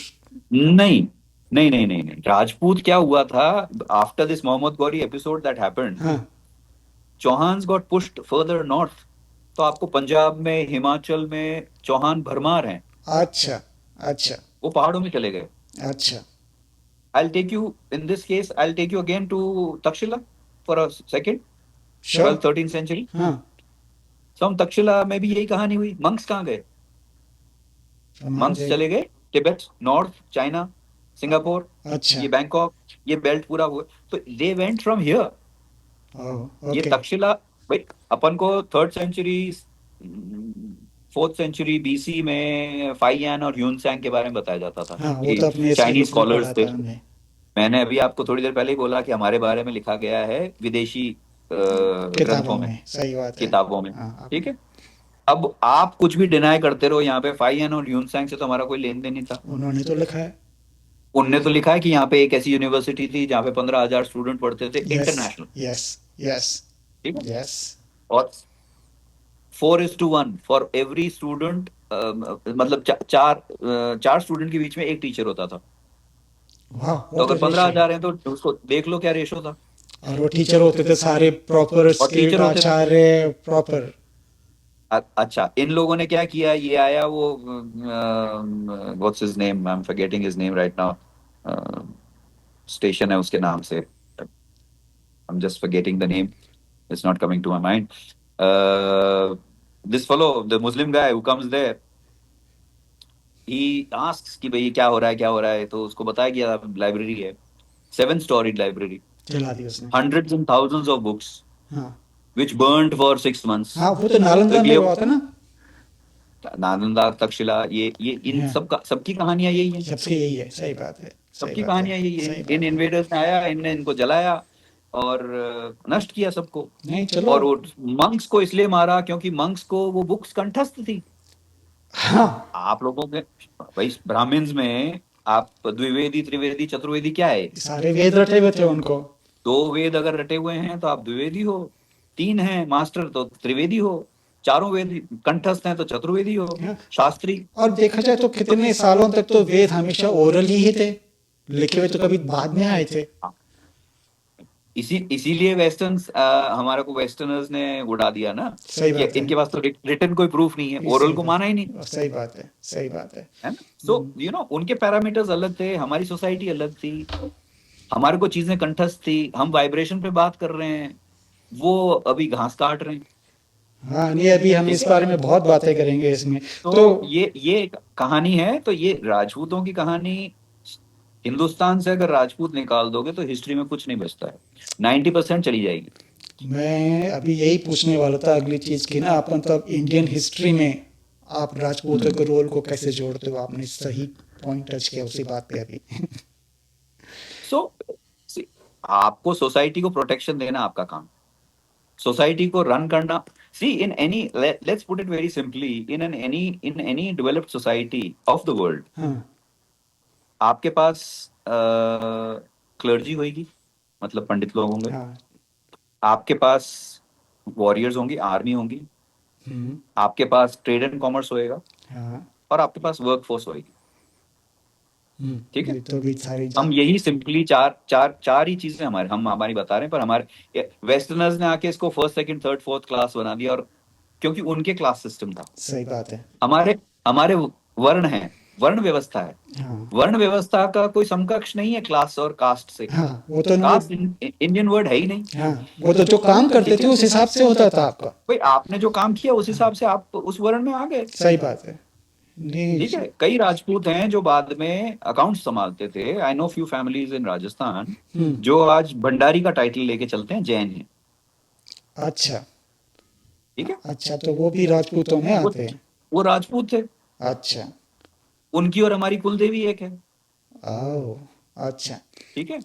नहीं नहीं नहीं नहीं नहीं, राजपूत क्या हुआ था after this Mohammad Ghori episode that happened, हाँ। Chauhans got pushed further north. तो आपको पंजाब में, हिमाचल में चौहान भरमार हैं, अच्छा। अच्छा। वो पहाड़ों में चले गए। अच्छा। I'll take you in this case, I'll take you again to Takshila for a second, sure. 12th 13th century। हाँ। so हम तक्षशिला में भी यही कहानी हुई। मंक्स कहाँ गए? हमारे मंक्स चले गए तिब्बत, नॉर्थ चाइना, सिंगापुर, अच्छा। ये बैंकॉक, ये बेल्ट पूरा हुआ। तो they went from here. Oh ये ओके। तक्षशिला, भाई अपन को third century, fourth century BC में फाइयान और ह्यूनसैंग के बारे में बताया जाता था हाँ, वो कि तो अपने हिस्ट्री चाइनीज बुक में स्कॉलर्स पढ़ा थे। था हमने। मैंने अभी आपको थोड़ी देर पहले ही बोला कि हमारे बारे में लिखा गया है विदेशी किताबों ग्रंथों में, में, सही बात है। किताबों में। हाँ ठीक आपने। है। अब आप कुछ भी डिनाई करते रहो, यहाँ पे फाइयन और ह्यूनसैंग से तो हमारा कोई लेन देन नहीं था। उन्होंने तो लिखा है। उनने तो लिखा है कि यहाँ पे एक ऐसी यूनिवर्सिटी थी जहाँ पे 15,000 स्टूडेंट पढ़ते थे, यस। इंटरनेशनल। यस। यस। ठीक है। यस। और 4:1 फॉर एवरी स्टूडेंट, मतलब चार स्टूडेंट के बीच में एक टीचर होता था। वाह, तो व्हाट अ अगर पंद्रह रेशियो। हजार है तो उसको देख लो क्या रेशो था। और वो टीचर होते थे सारे प्रॉपर और स्किल्ड टीचर होते थे। आचार्य प्रॉपर। अच्छा, इन लोगों ने क्या किया, ये आया वो, what's his name, I am forgetting his name right now, station है उसके नाम से, I am just forgetting the name, it's not coming to my mind. This fellow, the Muslim guy who comes there, he asks कि भाई क्या हो रहा है, क्या हो रहा है, तो उसको बताया गया लाइब्रेरी है, 7 स्टोरीड लाइब्रेरी, चला दी उसने। hundreds and thousands of books हाँ। which burned for 6 months। हाँ, वो तो तो नालंदा एक में लिए हुआ था ना। नालंदा, तक्षशिला, ये इन हाँ, सबकी कहानियां यही हैं। सबसे यही है, सही बात है। सही सबकी बात है। कहानियां यही है। सही इन बात है। इन्वेडर्स ने आया, इनने इनको जलाया और नष्ट किया सबको। नहीं चलो। और वो मंक्स को इसलिए मारा क्योंकि मंक्स को वो बुक्स कंठस्थ थी। हाँ। आप लोगों के भाई ब्राह्मण्स में आप द्विवेदी, त्रिवेदी, चतुर्वेदी क्या है? सारे वेद रटे हुए थे उनको। 2 वेद अगर रटे हुए हैं तो आप द्विवेदी हो, 3 हैं मास्टर तो त्रिवेदी हो, 4 वेद कंठस्थ हैं तो चतुर्वेदी हो, हाँ। शास्त्री। और देखा जाए तो कितने सालों तक तो वेद हमेशा ओरल ही थे, लिखे हुए तो कभी बाद में आए थे। इसीलिए वेस्टर्न्स, हमारे को वेस्टर्नर्स ने उड़ा दिया ना सही कि बात है। इनके पास तो रिटर्न कोई प्रूफ नहीं है, ओरल सही को माना ही नहीं। बात, सही बात है। सही बात है। है ना? सो उनके पैरामीटर्स अलग थे, हमारी सोसाइटी अलग थी, हमारे को चीजें कंठस्थ थी, हम वाइब्रेशन पे बात कर रहे हैं, वो अभी घास काट रहे हैं। हाँ नहीं, अभी हम ठीक इस है। बारे में बहुत बातें करेंगे इसमें। तो तो ये कहानी है, तो ये राजपूतों की कहानी हिंदुस्तान से अगर राजपूत निकाल दोगे तो हिस्ट्री में कुछ नहीं बचता है, 90% चली जाएगी। मैं अभी यही पूछने वाला था अगली चीज की ना, अपन तो अब इंडियन हिस्ट्री में आप राजपूतों के रोल को कैसे जोड़ते हो, आपने सही पॉइंट टच किया उसी बात पे अभी। सो आपको सोसाइटी को प्रोटेक्शन देना आपका काम, सोसाइटी को रन करना। See in any, let's put it very simply, in any developed society of the world, हाँ आपके पास क्लर्जी होगी, मतलब पंडित लोग होंगे, हाँ। आपके पास वॉरियर्स होंगी, आर्मी होंगी, हम्म। आपके पास ट्रेड एंड कॉमर्स होएगा, हाँ। और आपके पास वर्क फोर्स होएगी। ठीक है, ये तो भी सारी हम जात। यही सिंपली चार चार चार ही चीजें हम हमारी बता रहे हैं, पर हमारे वेस्टर्नर्स ने आके इसको first second third fourth class बना दिया, और क्योंकि उनके क्लास सिस्टम था। सही बात है। हमारे हमारे वर्ण है, वर्ण व्यवस्था है, हाँ वर्ण व्यवस्था का कोई समकक्ष नहीं है क्लास और कास्ट से। हाँ। वो तो ना, कास्ट इंडियन वर्ड है ही नहीं। हाँ वो तो जो काम करते ठीक थे है, उस हिसाब से होता था आपका। भाई आपने जो काम किया उस हाँ हिसाब से आप उस वर्ण में आ गए। सही बात है। नहीं। ठीक है, कई राजपूत हैं जो बाद में अकाउंट संभालते थे, I know few families in Rajasthan hmm. जो आज भंडारी का टाइटल लेके चलते हैं, जैन हैं। अच्छा। ठीक है, अच्छा तो वो भी राजपूतों में वो आते हैं। वो राजपूत थे, अच्छा। उनकी और हमारी कुल देवी एक है। आओ। अच्छा। ठीक है,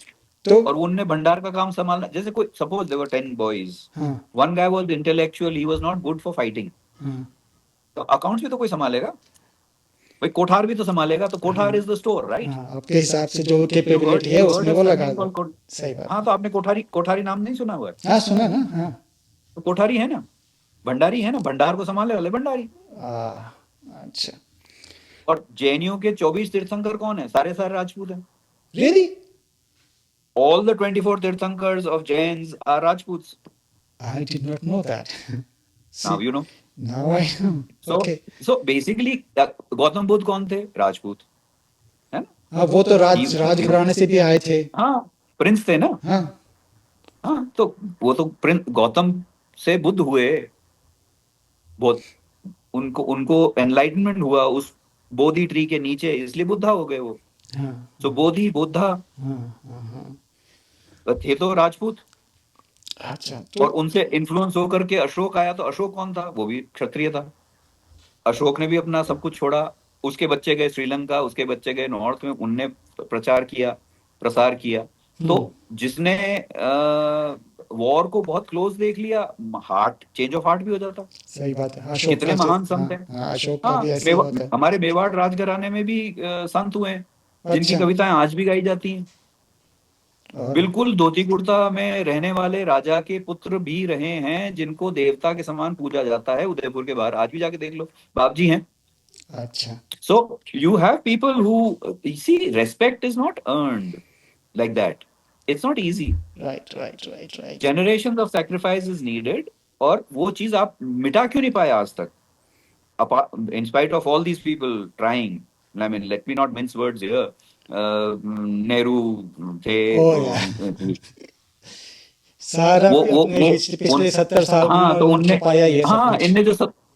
तो और उनने भंडार का काम संभालना, जैसे कोई सपोज देवर 10 बॉयज, हाँ one guy was intellectual, he was not good for fighting, हाँ तो अकाउंट्स भी तो कोई संभालेगा, भाई कोठार भी तो संभालेगा, तो हाँ कोठार इज द स्टोर, राइट? हाँ। आपके हिसाब से जो यू कैपेबिलिटी हर्ड है यू हर्ड उसमें अ वो लगा सरनेम दो। कॉल्ड कोट। सही बात हाँ, है। तो आपने कोठारी कोठारी नाम नहीं सुना हुआ है? हाँ सुना ना, हाँ। तो कोठारी है ना, भंडारी है ना, भंडार को संभालने वाले भंडारी। आ, अच्छा। और जेएनयू के 24 तीर्थंकर कौन है? सारे सारे राजपूत हैं। Really? All the 24 Tirthankars of Jains are Rajput. I did not know that. Now see, you know. Now I know. So okay. So basically Gautam Buddha कौन थे? राजपूत, है ना? हाँ वो तो He- राजघराने से भी आए थे। हाँ, प्रिंस थे ना। हाँ। हाँ, तो वो तो प्रिंस गौतम से बुद्ध हुए, बहुत उनको उनको एनलाइटमेंट हुआ उस बोधि ट्री के नीचे, इसलिए बुद्धा हो गए वो। हाँ सो बोधि बुद्धा हाँ हाँ हाँ। थे तो राजपूत। अच्छा और तो। उनसे इन्फ्लुएंस होकर के अशोक आया, तो अशोक कौन था? वो भी क्षत्रिय था। अशोक ने भी अपना सब कुछ छोड़ा, उसके बच्चे गए श्रीलंका, उसके बच्चे गए नॉर्थ में, उनने प्रचार किया, प्रसार किया। तो हम्म। जिसने वॉर को बहुत क्लोज देख लिया, हार्ट चेंज ऑफ हार्ट भी हो जाता। सही बात है। अशोक का कितने जो, महान हाँ संत हैं। हाँ, अशोक का भी हाँ, ऐसे ही होता है। हमारे मेवाड़ राजघराने में भी संत हुए हैं, जिनकी अच्छा। कविताएं आज भी गाई जाती हैं। और बिल्कुल धोती कुर्ता में रहने वाले राजा के पुत्र भी रहे हैं, जिनको देवता के समान पूजा जाता है, उदयपुर के बाहर आज भी जाके देख लो, बाप जी हैं। अच्छा। So you have people who, you see, respect is not earned like that. It's not easy. Right right right right. Generations of sacrifice is needed. और वो चीज आप मिटा क्यों नहीं पाए आज तक? In spite of all these people trying, I mean, let me not mince words here. Nehru थे, ओ यार, सारा वो वो अपने वो उन पिछले 70 साल में हाँ, तो उन्होंने उनने, पाया ये सब हाँ, कुछ। इनने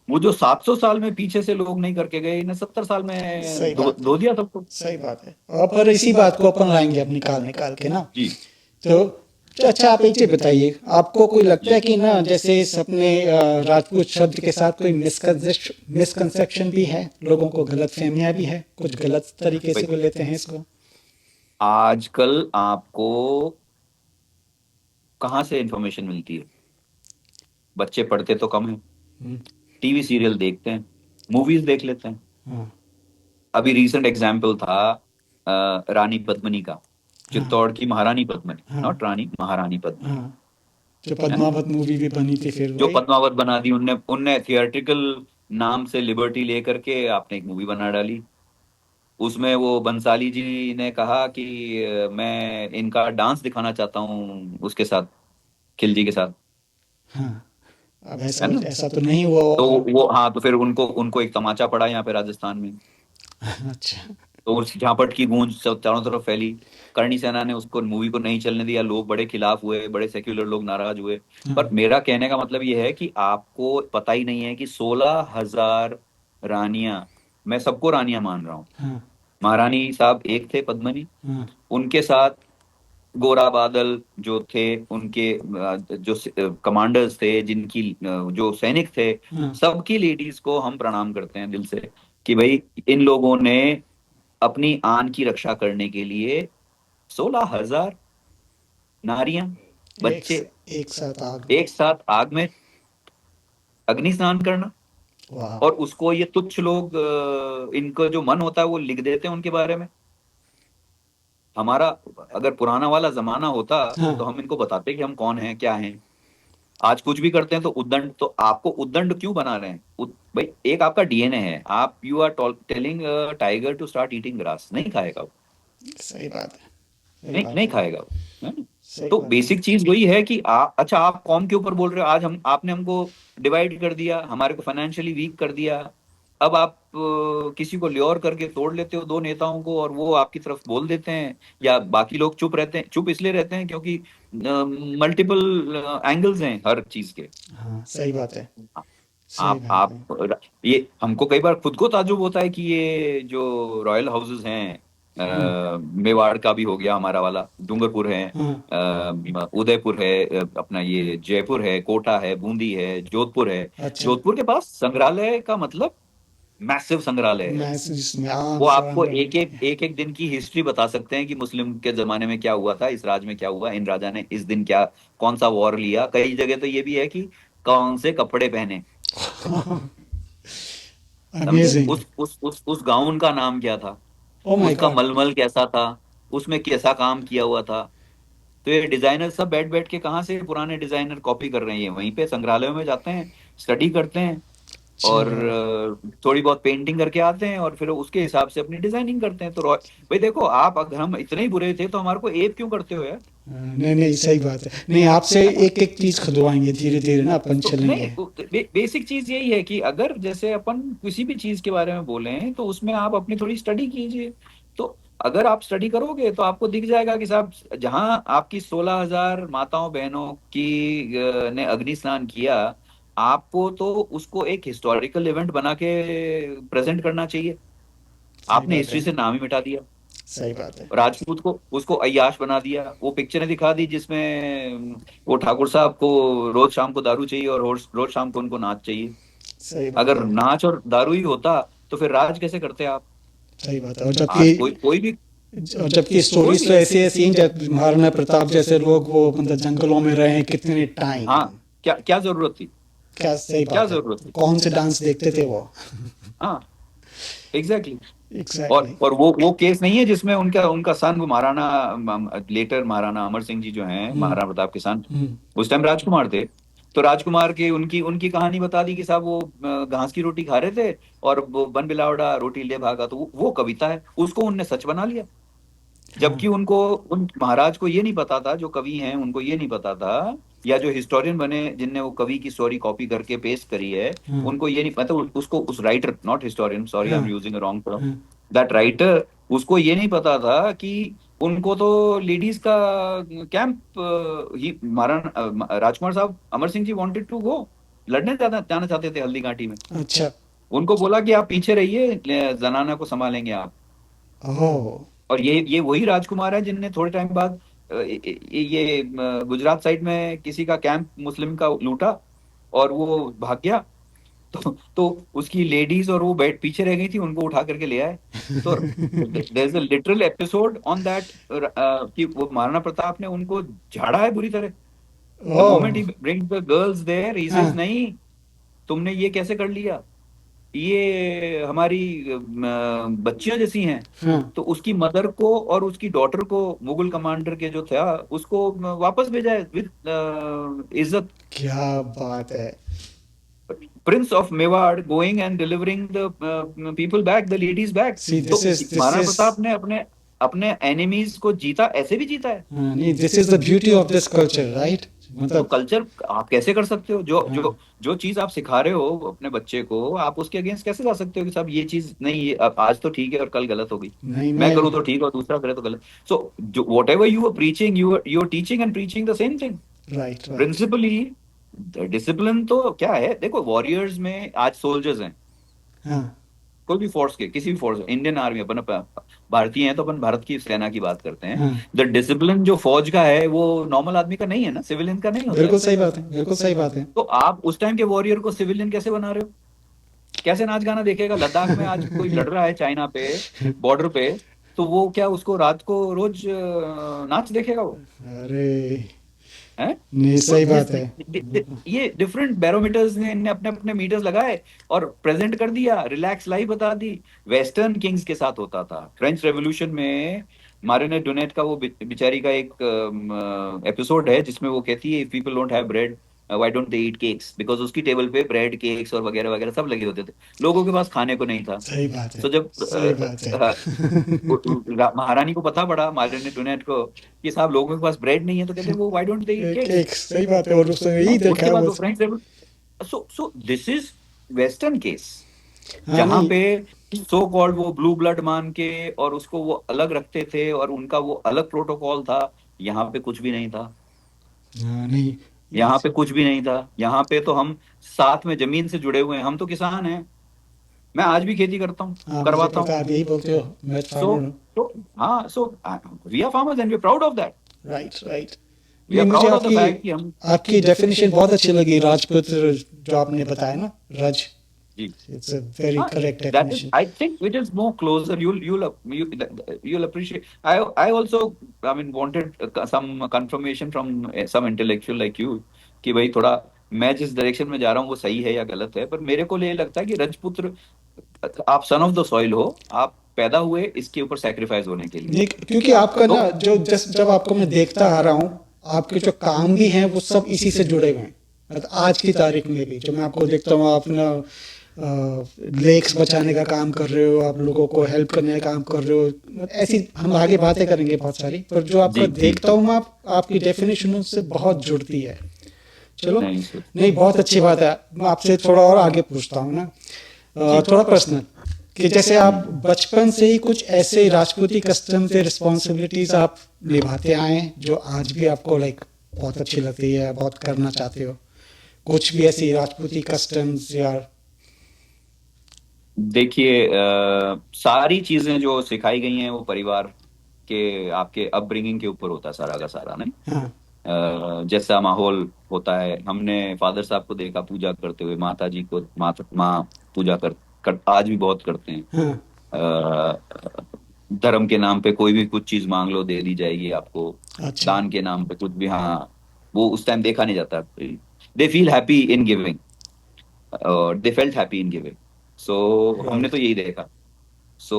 वो जो 700 साल में पीछे से लोग नहीं करके गए, इन्हें 70 साल सही में बात है। धो दिया सबको। सही बात है। और पर इसी बात को अपन लाएंगे अब निकाल निकाल के ना। जी तो अच्छा आप एक चीज बताइए, आपको कोई लगता जी। है कि ना जैसे इस अपने राजपूत शब्द के साथ कोई मिसकंसेप्शन भी है, लोगों को गलत फहमियां भी है, कुछ गलत तरीके से भाई भी लेते हैं इसको। आजकल आपको कहाँ से इंफॉर्मेशन मिलती है? बच्चे पढ़ते तो कम है, हम्म। टीवी सीरियल देखते हैं, मूवीज देख लेते हैं। हाँ अभी रीसेंट एग्जाम्पल था रानी पद्मिनी का, हाँ चित्तौड़ की महारानी पद्मिनी, हाँ नॉट रानी, महारानी पद्मिनी, हाँ। जो है ना? पद्मावत मूवी भी बनी थी फिर जो वही। पद्मावत बना दी उनने उनने थिएट्रिकल नाम से लिबर्टी लेकर के आपने एक मूवी बना डाली। उसमें वो बंसाली जी ने कहा कि मैं इनका डांस दिखाना चाहता हूँ उसके साथ, खिलजी के साथ, हाँ। अब है ऐसा ना? ऐसा तो नहीं हुआ तो होगा। वो, हाँ, तो फिर उनको उनको एक तमाचा पड़ा यहाँ पे राजस्थान में। अच्छा। तो उस झापट की गूंज चारों तरफ फैली। करणी सेना ने उसको, मूवी को नहीं चलने दिया, लोग बड़े खिलाफ हुए, बड़े सेक्युलर लोग नाराज हुए। पर हाँ मेरा कहने का मतलब ये है कि आपको पता ही नहीं है कि 16,000 रानियां, मैं सबको रानियां मान रहा हूँ, हाँ महारानी साहब एक थे, पद्मनी, हाँ उनके साथ गोरा बादल जो थे, उनके जो कमांडर्स थे, जिनकी जो सैनिक थे, हाँ। सबकी लेडीज को हम प्रणाम करते हैं दिल से, कि भाई इन लोगों ने अपनी आन की रक्षा करने के लिए 16,000 नारियां, एक बच्चे एक साथ आग में। एक साथ आग में अग्नि स्नान करना। वाह। और उसको ये तुच्छ लोग, इनका जो मन होता है वो लिख देते हैं उनके बारे में। हमारा अगर पुराना वाला जमाना होता हाँ तो हम इनको बताते कि हम कौन हैं, क्या हैं। आज कुछ भी करते हैं तो उद्दंड, तो आपको उद्दंड क्यों बना रहे हैं? भाई एक आपका डीएनए है, आप you are telling tiger to start eating grass, नहीं खाएगा वो, सही बात है। सही नहीं बात नहीं है। खाएगा वो, है ना? सही तो बात है। बेसिक चीज वही है कि आप, अच्छा आप कौम के ऊपर बोल रहे हो, आज हम, आपने हमको डिवाइड कर दिया, हमारे को फाइनेंशियली वीक कर दिया। अब आप किसी को ल्योर करके तोड़ लेते हो, दो नेताओं को, और वो आपकी तरफ बोल देते हैं, या बाकी लोग चुप रहते हैं। चुप इसलिए रहते हैं क्योंकि मल्टीपल एंगल्स हैं हर चीज के। हाँ सही बात है। सही बात है। आप ये, हमको कई बार खुद को ताज्जुब होता है कि ये जो रॉयल हाउसेस हैं, हाँ मेवाड़ का भी हो गया हमारा वाला, डूंगरपुर है, हाँ। उदयपुर है, अपना ये जयपुर है, कोटा है, बूंदी है, जोधपुर है। अच्छा। जोधपुर के पास संग्रहालय का मतलब मैसिव संग्रहालय है। मैं जिसमें आम वो आपको सराहना एक एक दिन की हिस्ट्री बता सकते हैं कि मुस्लिम के जमाने में क्या हुआ था, इस राज में क्या हुआ, इन राजा ने इस दिन क्या, कौन सा वॉर लिया। कई जगह तो ये भी है कि कौन से कपड़े पहने, समझे? अमेजिंग। उस गाउन का नाम क्या था, ओ माय उसका गॉड। मलमल कैसा था, उसमें कैसा काम किया हुआ था। तो ये डिजाइनर सब बैठ बैठ के, कहाँ से पुराने डिजाइनर कॉपी कर रहे हैं, वहीं पे संग्रहालयों में जाते हैं, स्टडी करते हैं, और चलो। थोड़ी बहुत पेंटिंग करके आते हैं, और फिर उसके हिसाब से अपनी डिजाइनिंग करते हैं। तो भाई देखो, आप अगर हम इतने ही बुरे थे तो हमारे को एप क्यों करते हो यार? नहीं नहीं सही बात है। नहीं आपसे है ना? एक एक चीज खुदवाएंगे धीरे धीरे ना अपन तो नहीं, चलेंगे। बेसिक चीज यही है कि अगर जैसे अपन किसी भी चीज के बारे में बोलें तो उसमें आप अपनी थोड़ी स्टडी कीजिए। तो अगर आप स्टडी करोगे तो आपको दिख जाएगा कि साहब, जहां आपकी 16,000 माताओं बहनों की ने अग्नि स्नान किया, आपको तो उसको एक हिस्टोरिकल इवेंट बना के प्रेजेंट करना चाहिए। सही आपने बात है। हिस्ट्री से नाम ही मिटा दिया। सही बात है। राजपूत को, उसको अय्याश बना दिया। वो पिक्चरें दिखा दी जिसमें वो ठाकुर साहब को रोज शाम को दारू चाहिए, और रोज रोज शाम को उनको नाच चाहिए। सही बात अगर है। नाच और दारू ही होता तो फिर राज कैसे करते आप? सही बात है। और आज कोई कोई भी जबकि कोई स्टोरीज भी तो ऐसी ऐसी हैं जब महाराणा प्रताप जैसे लोग वो मतलब जंगलों में रहे हैं कितने टाइम। हाँ, क्या क्या जरूरत थी? क्या सही क्या बात है। जरूरत थी? कौन से डांस देखते थे वो। हाँ, एग्जैक्टली exactly। एग्जैक्टली। और वो केस नहीं है जिसमें उनका उनका सन महाराणा, लेटर महाराणा अमर सिंह जी जो हैं, हम्म महाराणा प्रताप के सन, हम्म। उस टाइम राजकुमार थे। तो राजकुमार की उनकी उनकी कहानी बता दी कि साहब वो घास की रोटी खा रहे थे, और वो बन बिलावड़ा रोटी ले भागा। तो वो कविता है, उसको उनने सच बना लिया। हाँ जबकि उनको, उन महाराज को ये नहीं पता था, जो कवि हैं उनको ये नहीं पता था, या जो हिस्टोरियन बने जिनने वो कवि की स्टोरी कॉपी करके पेस्ट करी है, हाँ उनको ये नहीं पता, उसको उस writer, not historian, sorry I हाँ एम यूजिंग रॉन्ग टर्म, हाँ। दैट राइटर, उसको ये नहीं पता था कि उनको तो लेडीज का कैंप ही, महाराणा राजकुमार साहब Amar Singh ji wanted to go, लड़ने जाना जाना चाहते थे हल्दी घाटी में। अच्छा। उनको बोला कि आप पीछे रहिए, जनाना को संभालेंगे आप। ओह। और ये वही राजकुमार है जिनने थोड़े टाइम बाद ये गुजरात साइड में किसी का कैंप मुस्लिम का लूटा, और वो भाग गया। तो उसकी लेडीज और वो बैठ पीछे रह गई थी, उनको उठा करके ले आए। तो there is a literal episode on that, कि वो महाराणा प्रताप ने उनको झाड़ा है बुरी तरह। The moment oh. He brings the girls there, he says हाँ नहीं, तुमने ये कैसे कर लिया, ये हमारी बच्चियां जैसी हैं। हाँ। तो उसकी मदर को और उसकी डॉटर को, मुगल कमांडर के जो था, उसको वापस भेजा है विद इज्जत। क्या बात है। Prince of Mewar going and delivering the people back, the ladies back. See तो दिस महाराणा इज प्रताप ने अपने अपने एनिमीज को जीता, ऐसे भी जीता है। हाँ नहीं this is the beauty of this culture right. तो मतलब कल्चर आप कैसे कर सकते हो? जो हाँ। जो जो चीज आप सिखा रहे हो अपने बच्चे को, आप उसके अगेंस्ट कैसे जा सकते हो कि साहब ये चीज नहीं, ये आज तो ठीक है और कल गलत होगी। नहीं मैं मैं करूँ तो ठीक और दूसरा करे तो गलत। सो जो whatever you are preaching, you are teaching and preaching the same thing. Right right. Principally discipline तो क्या है, देखो वॉरियर्स में आज सोल्जर्स हैं, हाँ कोई भी फोर्स के, किसी भी फोर्स, इंडियन आर्मी, अपन भारतीय हैं तो अपन भारत की सेना की बात करते हैं। हाँ, द डिसिप्लिन जो फौज का है वो नॉर्मल आदमी का नहीं है ना, सिविलियन का नहीं होता है। बिल्कुल सही बात है, बिल्कुल सही बात है। तो आप उस टाइम के वॉरियर को सिविलियन कैसे बना रहे हो? कैसे नाच गाना देखेगा? लद्दाख में आज कोई लड़ रहा है चाइना पे, बॉर्डर पे, तो वो क्या उसको रात को रोज नाच देखेगा वो? अरे है? नहीं, तो सही बात है। ये डिफरेंट बैरोमीटर्स ने इनने अपने अपने मीटर्स लगाए और प्रेजेंट कर दिया, रिलैक्स लाइफ बता दी। वेस्टर्न किंग्स के साथ होता था फ्रेंच रेवोल्यूशन में। मारिनेट डोनेट का वो बेचारी का एक एपिसोड है जिसमें वो कहती है, if people don't have bread why don't they eat cakes, because उसकी टेबल पे ब्रेड केक्स और वगैरह वगैरह सब लगे होते थे। लोगों के पास खाने को नहीं था। सही बात है, तो जब सही बात है। महारानी को पता पड़ा, मारिनेट डोनेट को, कि साहब लोगों के पास ब्रेड नहीं है, तो कहते हैं वो why don't they eat cakes. Cake, सही बात है, और उसने यही देखा उसके है बाद वो। वो French revolution. So this is western case, हाँ जहां नहीं, पे सो कॉल्ड वो ब्लू ब्लड मान के और उसको वो अलग रखते थे और उनका वो अलग प्रोटोकॉल था। यहाँ पे कुछ भी नहीं था। हाँ नहीं, यहाँ पे कुछ भी नहीं था। यहाँ पे तो हम साथ में जमीन से जुड़े हुए हैं, हम तो किसान हैं। मैं आज भी खेती करता हूँ, हाँ मुझे करवाता पता हूँ। है, आप यही बोलते हो, मैं सो फार्मर हूँ। हाँ, so we are farmers and we are proud of that. Right, right. We नहीं, आर मुझे प्राउड ऑफ द आपकी फैक्ट कि हम। आपकी डेफिनेशन बहुत अच्छी लगी, राजपूत जो आपने बताया ना, रज। जी इट्स अ वेरी हाँ, correct that is, definition. I think it is more closer. You'll appreciate. I also, I mean, wanted some confirmation from some intellectual like you कि भाई थोड़ा मैं जिस डायरेक्शन में जा रहा हूँ वो सही है या गलत है। पर मेरे को ये लगता है कि रजपुत्र, आप सन ऑफ द सॉइल हो, आप पैदा हुए इसके ऊपर सेक्रीफाइस होने के लिए। नहीं, क्योंकि आपका तो ना जो जब आपको मैं देखता आ रहा हूँ, आपके जो काम भी हैं वो सब इसी से जुड़े हुए हैं। मतलब आज की तारीख में भी जो मैं आपको देखता हूँ, आप ना लेक्स बचाने का काम कर रहे हो, आप लोगों को हेल्प करने का काम कर रहे हो। ऐसी हम आगे बातें करेंगे बहुत सारी, पर जो आपका जी जी, देखता हूँ मैं, आपकी डेफिनेशन उससे बहुत जुड़ती है। चलो, नहीं सर। नहीं, बहुत अच्छी बात है। मैं आपसे थोड़ा और आगे पूछता हूँ ना, जी। थोड़ा पर्सनल, कि जैसे आप हम्म। बचपन से ही कुछ ऐसे राजपूती कस्टम से रिस्पॉन्सिबिलिटीज आप निभाते आए हैं जो आज भी आपको लाइक बहुत अच्छी लगती है, बहुत करना चाहते हो? कुछ भी ऐसी राजपूती कस्टम्स या? देखिए, सारी चीजें जो सिखाई गई हैं वो परिवार के, आपके अपब्रिंगिंग के ऊपर होता है सारा का सारा, नहीं? हाँ, जैसा माहौल होता है, हमने फादर साहब को देखा पूजा करते हुए, माता जी को, माँ पूजा कर आज भी बहुत करते हैं। हाँ, धर्म के नाम पे कोई भी कुछ चीज मांग लो दे दी जाएगी आपको। अच्छा, दान के नाम पे कुछ भी, हाँ, वो उस टाइम देखा नहीं जाता। They feel happy in giving, और they felt happy in giving. So हमने तो राइट, यही देखा। सो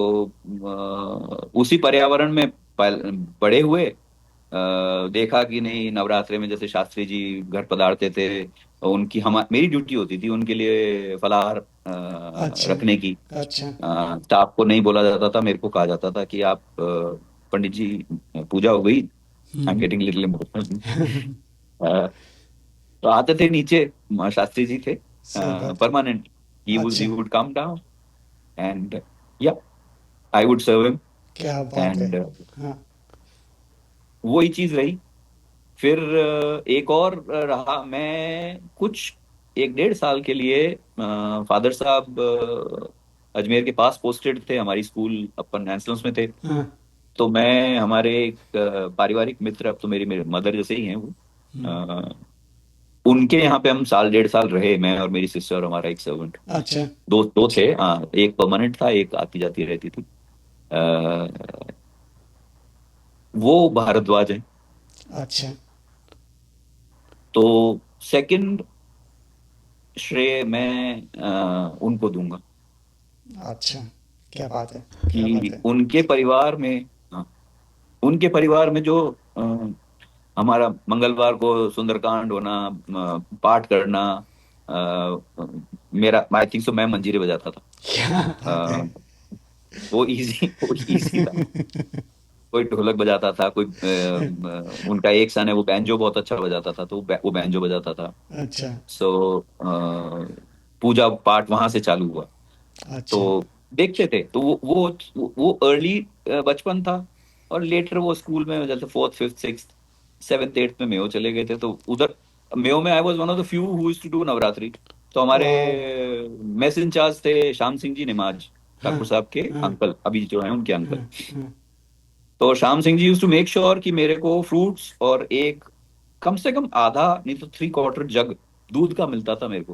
उसी पर्यावरण में बड़े हुए। देखा कि नहीं, नवरात्रे में जैसे शास्त्री जी घर पधारते थे, उनकी हम मेरी ड्यूटी होती थी उनके लिए फलाहार अच्छा, रखने की। अच्छा, स्टाफ को नहीं बोला जाता था, मेरे को कहा जाता था कि आप पंडित जी, पूजा हो गई। I am hmm, getting little emotional. तो आते थे नीचे, शास्त्री जी थे सही बात है। परमानेंट। he अच्छा, would come down and yeah, I would serve him। क्या बात है। एंड हाँ, वही चीज रही। फिर एक और रहा, मैं कुछ 1 डेढ़ साल के लिए फादर साहब अजमेर के पास पोस्टेड थे, हमारी स्कूल अपन नेशनल्स में थे। हाँ, तो मैं, हमारे एक पारिवारिक मित्र, अब तो मेरी मेरे मदर जैसे ही हैं वो, हम्म, अ, उनके यहाँ पे हम साल 1.5 साल रहे, मैं और मेरी सिस्टर और हमारा एक सर्वेंट। अच्छा, दो दो थे, हाँ, एक परमानेंट था, एक आती जाती रहती थी। वो भारद्वाज है। अच्छा, तो सेकंड श्रेय मैं उनको दूंगा अच्छा, क्या बात है, क्या बात कि है। उनके परिवार में, हाँ, उनके परिवार में जो हमारा मंगलवार को सुंदरकांड होना, पाठ करना, मेरा, आई थिंक सो, मैं मंजीरे बजाता था। क्या बात है। अ, वो इजी था। कोई ढोलक बजाता था, कोई उनका एक सन है वो बैंजो बहुत अच्छा बजाता था, तो वो बैंजो बजाता था। अच्छा, सो पूजा पाठ वहां से चालू हुआ। तो अच्छा, देखते थे, तो वो अर्ली बचपन था। और लेटर वो स्कूल में जैसे fourth fifth six seventh eighth में मेयो चले गए थे, तो उधर मेयो में I was one of the few who used to do Navratri. तो हमारे वाह, मेस इंचार्ज थे श्याम सिंह जी निमाज। हाँ ठाकुर साहब के हाँ अंकल, अभी जो है उनके अंकल। हाँ हाँ। तो Shyam Singh ji use to make sure कि मेरे को फ्रूट्स और एक कम से कम आधा नहीं तो 3/4 जग दूध का मिलता था मेरे को,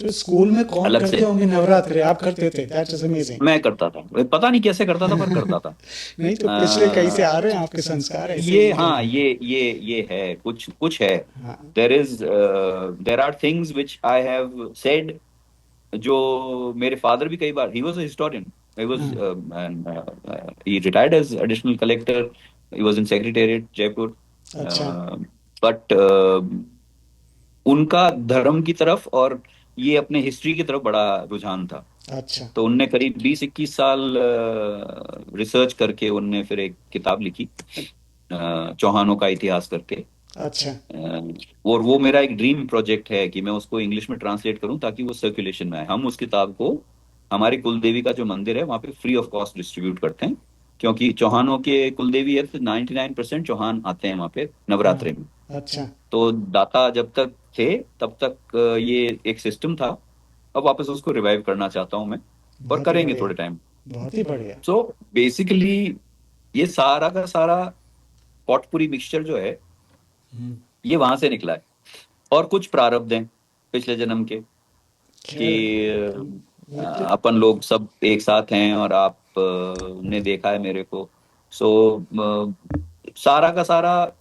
तो स्कूल में कौन अलग करते से। होंगे नवरात्रि, आप करते थे? That is amazing. मैं करता था, पता नहीं कैसे करता था पर करता था। नहीं तो पिछले कहीं से आ अ, रहे हैं आपके संस्कार, ऐसे ये ही रहे हाँ, हैं। ये है, कुछ कुछ है। हाँ there are things which I have said, जो मेरे फादर भी कई बार, he was a historian, he was हाँ। He retired as additional collector, he was in secretariat Jaipur, अच्छा बट उनका धर्म की तरफ और ये अपने हिस्ट्री की तरफ बड़ा रुझान था। अच्छा तो उनने करीब 20-21 साल रिसर्च करके उनने फिर एक किताब लिखी, चौहानों का इतिहास करके। अच्छा और वो मेरा एक ड्रीम प्रोजेक्ट है कि मैं उसको इंग्लिश में ट्रांसलेट करूं ताकि वो सर्कुलेशन में आए। हम उस किताब को हमारी कुलदेवी का जो मंदिर है वहां पे फ्री ऑफ कॉस्ट डिस्ट्रीब्यूट करते हैं, क्योंकि चौहानों के कुलदेवी है तो 99% चौहान आते हैं वहां पे हाँ नवरात्रि में। अच्छा तो दाता जब तक थे तब तक ये एक सिस्टम था। अब वापस उसको रिवाइव करना चाहता हूं मैं, और बहुत ही करेंगे बढ़िया, थोड़े टाइम। बहुत ही बढ़िया। सो बेसिकली ये सारा का सारा पॉटपुरी मिक्सचर जो है हम्म, ये वहां से निकला है। और कुछ प्रारब्ध हैं पिछले जन्म के, खैर कि वो तो अपन लोग सब एक साथ हैं और आप ने देखा है मेरे को। सो सारा का सारा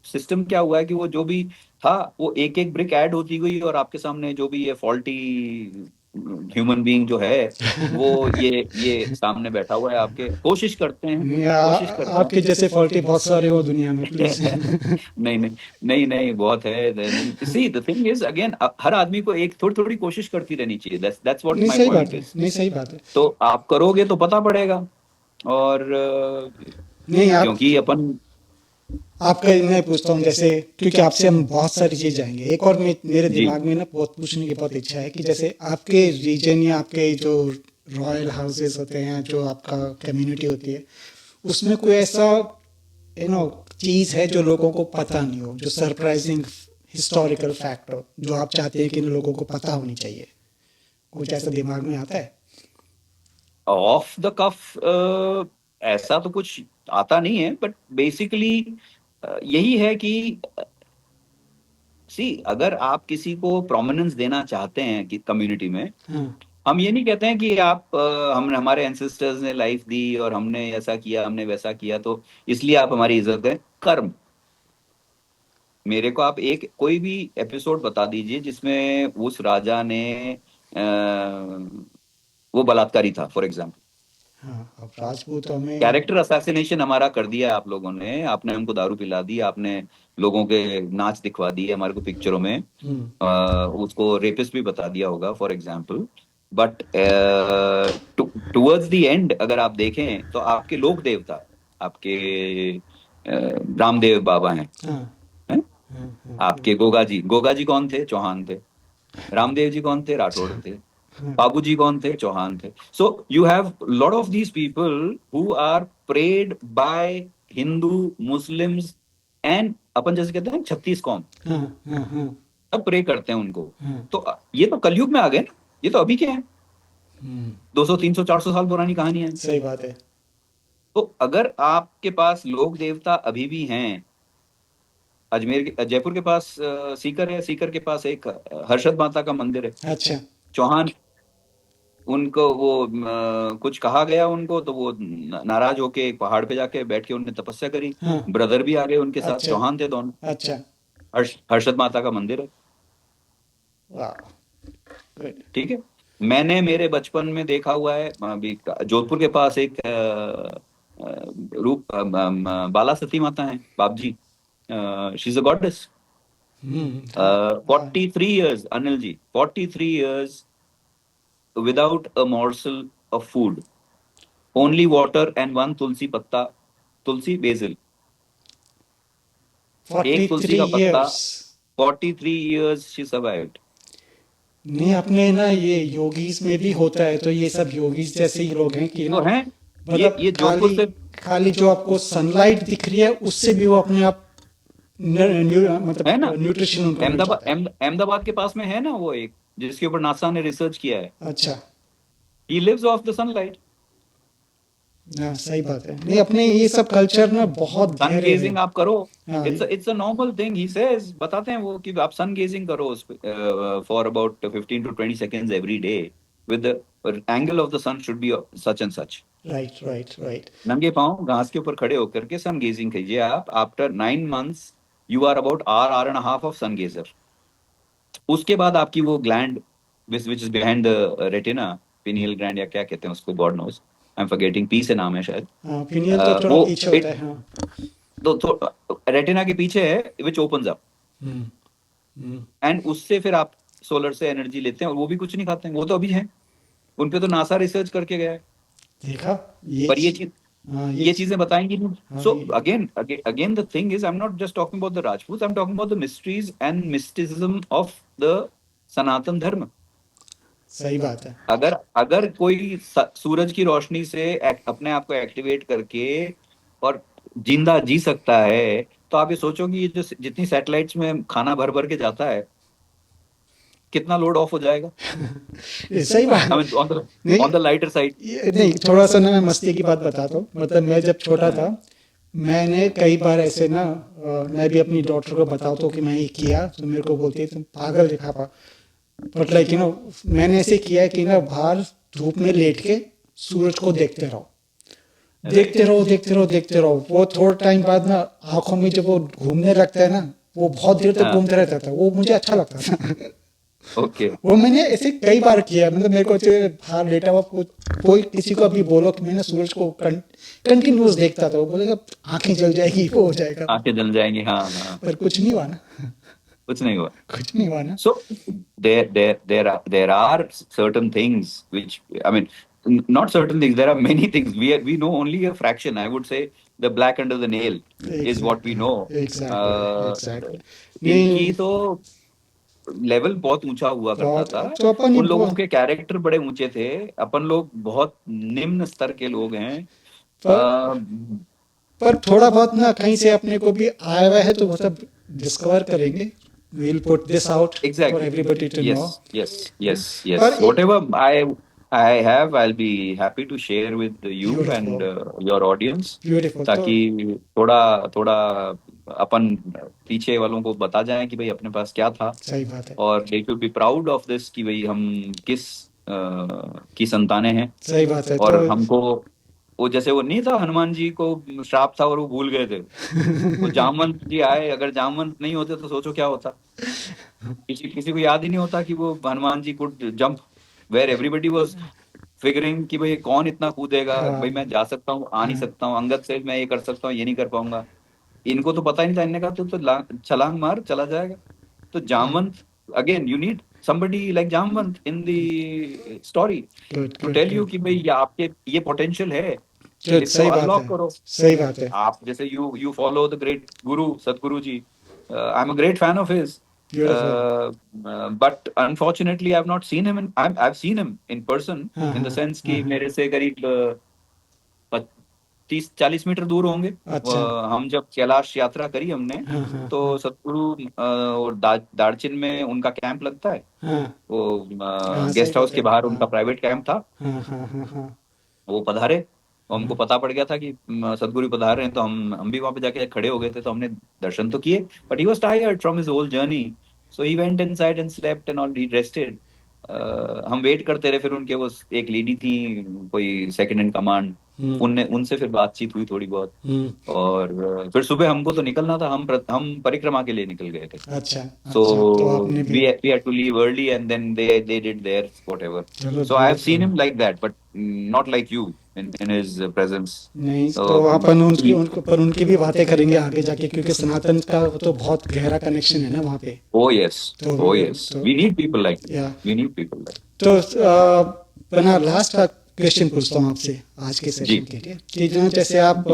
सिस्टम क्या हुआ है कि वो जो भी था वो एक एक ब्रिक ऐड होती गई, और आपके सामने जो भी ये फॉल्टी ह्यूमन बीइंग जो है वो ये सामने बैठा हुआ है, आपके कोशिश करते हैं, नहीं, कोशिश करते आपके जैसे फॉल्टी बहुत सारे हो दुनिया में, प्लीज। हैं। नहीं नहीं नहीं नहीं, बहुत है। See the thing is again, हर आदमी को एक थोड़ी थोड़ी कोशिश करती रहनी चाहिए, दैट्स व्हाट नहीं माय सही बात पॉइंट है, इज। नहीं सही बात है। तो आप करोगे तो पता पड़ेगा। और नहीं आप, क्योंकि अपन, आपका मैं पूछता हूँ जैसे, क्योंकि आपसे हम बहुत सारी चीज जाएंगे, एक और मेरे जी दिमाग में ना बहुत पूछने की बहुत इच्छा है कि जैसे आपके रीजन या आपके जो रॉयल हाउसेस होते हैं, जो आपका कम्युनिटी होती है, उसमें कोई ऐसा यू नो चीज है जो लोगों को पता नहीं हो, जो सरप्राइजिंग हिस्टोरिकल फैक्ट हो, जो आप चाहते हैं कि इन लोगों को पता होनी चाहिए? कुछ ऐसा दिमाग में आता है? ऑफ द कफ ऐसा तो कुछ आता नहीं है, बट बेसिकली यही है कि सी, अगर आप किसी को प्रोमिनेंस देना चाहते हैं कि कम्युनिटी में, हाँ हम ये नहीं कहते हैं कि आप हमने, हमारे एंसेस्टर्स ने लाइफ दी और हमने ऐसा किया हमने वैसा किया तो इसलिए आप हमारी इज्जत करें। कर्म, मेरे को आप एक कोई भी एपिसोड बता दीजिए जिसमें उस राजा ने वो बलात्कारी था फॉर एग्जाम्पल, हाँ। अब राजपूत हमें। कैरेक्टर असैसिनेशन हमारा कर दिया आप लोगों ने, आपने हमको दारू पिला दी, आपने लोगों के नाच दिखवा दिए हमारे को पिक्चरों में, हम्म उसको रेपिस्ट भी बता दिया होगा for example. But towards the end अगर आप देखें तो आपके लोक देवता, आपके रामदेव बाबा हाँ हैं? हाँ हाँ हाँ आपके गोगा जी कौन थे? चौहान थे। रामदेव जी कौन थे? राठौड़ थे। हाँ बाबू जी कौन थे? चौहान थे। So you have lot of these people who are prayed by Hindu, Muslims and अपन जैसे कहते हैं 36 कौम, हाँ हाँ हाँ सब प्रे करते हैं उनको। हाँ। तो ये तो कलयुग में आ गए ना, ये तो अभी के हैं, हम्म, 200 300 400 साल पुरानी कहानी है। सही बात है। तो अगर आपके पास लोक देवता अभी भी हैं, अजमेर के, जयपुर के पास सीकर है, सीकर के पास एक हर्षद माता का मंदिर है। अच्छा चौहान, उनको वो कुछ कहा गया उनको तो वो नाराज होके एक पहाड़ पे जाके बैठ के उन्होंने तपस्या करी। हाँ ब्रदर भी आ गए उनके साथ, अच्छा चौहान थे दोनों। अच्छा। हर्षद माता का मंदिर है। वाह, गुड। ठीक है, मैंने मेरे बचपन में देखा हुआ है। अभी जोधपुर के पास एक रूप बाला सती माता है, बाप जी, शी इज अ गॉडेस। हाँ हाँ। 43 years, Anil ji, 43 years without a morsel of food, only water and one tulsi patta, tulsi basil, forty एक तुलसी थ्री का पत्ता। Years 43 years she survived। नहीं, अपने ना ये योगीज में भी होता है, तो ये सब योगीज जैसे ही लोग हैं कि तो ना, हैं, मतलब ये जोधपुर खाली से। खाली जो आपको सनलाइट दिख रही है उससे भी वो अपने आप है मतलब ना, न्यूट्रिशन उनको मिल अहमदाबाद, जाता है। अहमदाबाद के पास में है ना वो एक, जिसके ऊपर नासा ने रिसर्च किया है। अच्छा he lives off the sunlight. हाँ सही बात है। नहीं अपने ये सब कल्चर ना बहुत सन गहरे हैं। गेजिंग आप करो, हाँ it's a normal thing, he says, बताते हैं वो कि आप सन गेजिंग करो उस for about 15 to 20 seconds every day with the angle of the sun should be such and such. Right right right. नंगे पांव घास के ऊपर खड़े होकर के सन गेजिंग कीजिए आप। After 9 months you are about are and half of sun gazer. उसके बाद आपकी वो gland which is behind the retina, pineal gland या क्या कहते हैं उसको, God knows, I am forgetting, P से नाम है शायद। हाँ पिनियल तो थोड़ा वो पीछे होता इट है हाँ। तो रेटिना के पीछे है विच opens up, hmm, hmm, and उससे फिर आप सोलर से एनर्जी लेते हैं, और वो भी कुछ नहीं खाते हैं, वो तो अभी हैं, उन पे तो नासा रिसर्च करके गया है। देखा ये पर ये चीज, हाँ ये चीजें बताएंगी नहीं। हाँ सो ये again the thing is, I am not just talking about the Rajput, I am talking about the mysteries and mysticism of the Sanatan Dharma. सही बात है। अगर अगर कोई सूरज की रोशनी से अपने आप को एक्टिवेट करके और जिंदा जी सकता है, तो आप ये सोचो कि ये जो जितनी सैटेलाइट्स में खाना भर भर के जाता है, कितना लोड ऑफ हो जाएगा। ये सही बात आई मीन नहीं ऑन द लाइटर साइड। ये नहीं थोड़ा सा ना मैं मस्ती की बात बताता हूँ। मतलब मैं जब छोटा था मैंने कई बार ऐसे ना मैं भी अपनी डॉटर को बताता हूँ कि मैं ये किया तो मेरे को बोलती है तुम पागल दिखा पा। बट लाइक यू नो मैंने ऐसे किया कि ना बाहर धूप में लेट के सूरज को देखते रहो देखते रहो देखते रहो देखते रहो। वो थोड़ा टाइम बाद ना आंखों में जब वो घूमने लगता है ना वो बहुत देर तक हाँ, घूमते रहता था। वो मुझे अच्छा लगता था। ओके, वो मैंने ऐसे कई बार किया। मतलब मेरे को ऐसे बाहर लेटा हुआ कोई किसी को अभी बोलो कि मैंने सूरज को कंटिन्यूस देखता था वो बोलेगा आंखें जल जाएगी वो हो जाएगा। आंखें जल जाएंगी, हाँ हाँ, पर कुछ नहीं हुआ ना। कुछ नहीं हुआ। कुछ नहीं हुआ ना। So there are certain things which, I mean, not certain things. There are many things. We know only a fraction. I would say the black under the nail is what we know. Exactly exactly Uh, exactly. इनकी नहीं तो लेवल बहुत ऊंचा हुआ करता बहुत था। तो अपन ही उन लोगों बहुत के कैरेक्टर बड़े ऊंचे थे, अपन लोग बहुत निम्न स्तर के लोग हैं। पर पर थोड़ा बहुत ना कहीं से अपने को भी आया हुआ है तो वो सब डिस्कवर करेंगे। Will put this out for Exactly. Everybody to know. Yes, yes, yes, yes. पर Whatever I have, I'll be happy to share with you and beautiful your audience, beautiful तो ताकि थोड़ा थोड़ा अपन पीछे वालों को बता जाएं कि भाई अपने पास क्या था, सही बात है। और they should be proud of this कि भाई हम किस की संतानें हैं। सही बात है तो और हमको वो, जैसे वो नहीं था, हनुमान जी को श्राप था और वो भूल गए थे, वो जामवंत जी आए, अगर जामवंत नहीं होते तो सोचो क्या होता। किसी किसी को याद ही नहीं होता कि वो Hanuman ji could jump where everybody was figuring कि भाई कौन इतना कूदेगा, भाई हाँ मैं जा सकता हूँ, आ नहीं हाँ सकता हूँ, अंगद से मैं ये कर सकता हूँ, ये नहीं कर पाऊंगा। इनको तो पता ही नहीं था, इनने कहा तो छलांग मार चला जाएगा। तो Jambavant, again you need somebody like Jambavant in the story good to good tell you good कि भाई ये आपके ये पोटेंशियल है, गुड इसको सही बात है। अनलॉक करो। सही बात है। आप जैसे you follow the great guru Satguru ji, I am a great fan of his, beautiful but unfortunately I have not seen him in, I have seen him in person, हाँ इन द हाँ सेंस हाँ कि हाँ मेरे से करीब 30-40 मीटर दूर होंगे। अच्छा हम जब कैलाश यात्रा करी हमने, हाँ हाँ तो हाँ सतगुरु और दार्जिलिंग में उनका कैंप लगता है, हाँ वो हाँ सही गेस्ट हाउस बात है के बाहर हाँ उनका प्राइवेट कैंप था। हाँ हाँ हाँ हाँ वो पधारे, और हाँ हमको पता पड़ गया था कि सदगुरु पधार रहे हैं, तो हम भी वहां पे जाके खड़े हो गए थे, तो हमने दर्शन तो किए, but he was tired from his whole journey, so he went inside and slept and all, he rested. हम वेट करते रहे, फिर उनके वो एक लेडी थी, कोई सेकंड इन कमांड, हम्म उनने उनसे फिर बातचीत हुई थोड़ी बहुत। हम्म और फिर सुबह हमको तो निकलना था, हम परिक्रमा के लिए निकल गए थे। अच्छा So अच्छा तो आपने भी we had to leave early, and then they did theirs whatever. चलो So I have seen beautiful. him like that, but not like you in his presence. नहीं So तो अपन उनकी he, उनको पर उनकी भी बातें करेंगे आगे जाके क्योंकि सनातन का वो तो बहुत गहरा कनेक्शन है ना वहाँ पे। oh yes, तो oh yes, तो we need people like you. या We need people like तो बना लास्ट क्वेश्चन पूछता हूँ आपसे आज के जी। सेशन के लिए कि जो जैसे आप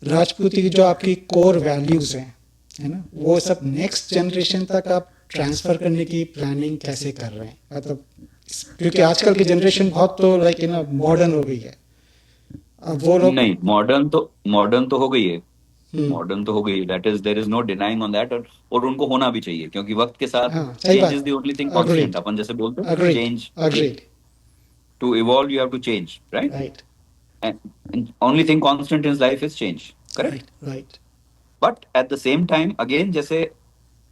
राजपूती की जो आपकी कोर वैल्यूज हैं है ना वो सब नेक्स्ट जनरेशन तक आप ट्रांसफर करने की प्लानिंग कैसे कर रहे हैं। मतलब क्योंकि आजकल की जनरेशन बहुत तो लाइक यू नो मॉडर्न हो गई है। अब वो लोग नहीं, मॉडर्न तो हो गई है, हम्म, मॉडर्न तो हो गई, that is, there is no denying on that, और उनको होना भी चाहिए, क्योंकि वक्त के साथ हाँ सही चेंज बात इज द ओनली थिंग है। कांस्टेंट, अग्रीड अपन जैसे बोलते हैं agreed change, agreed to evolve you have to change, right. Right and only thing constant in life is change, correct? Right right but at the same time again, जैसे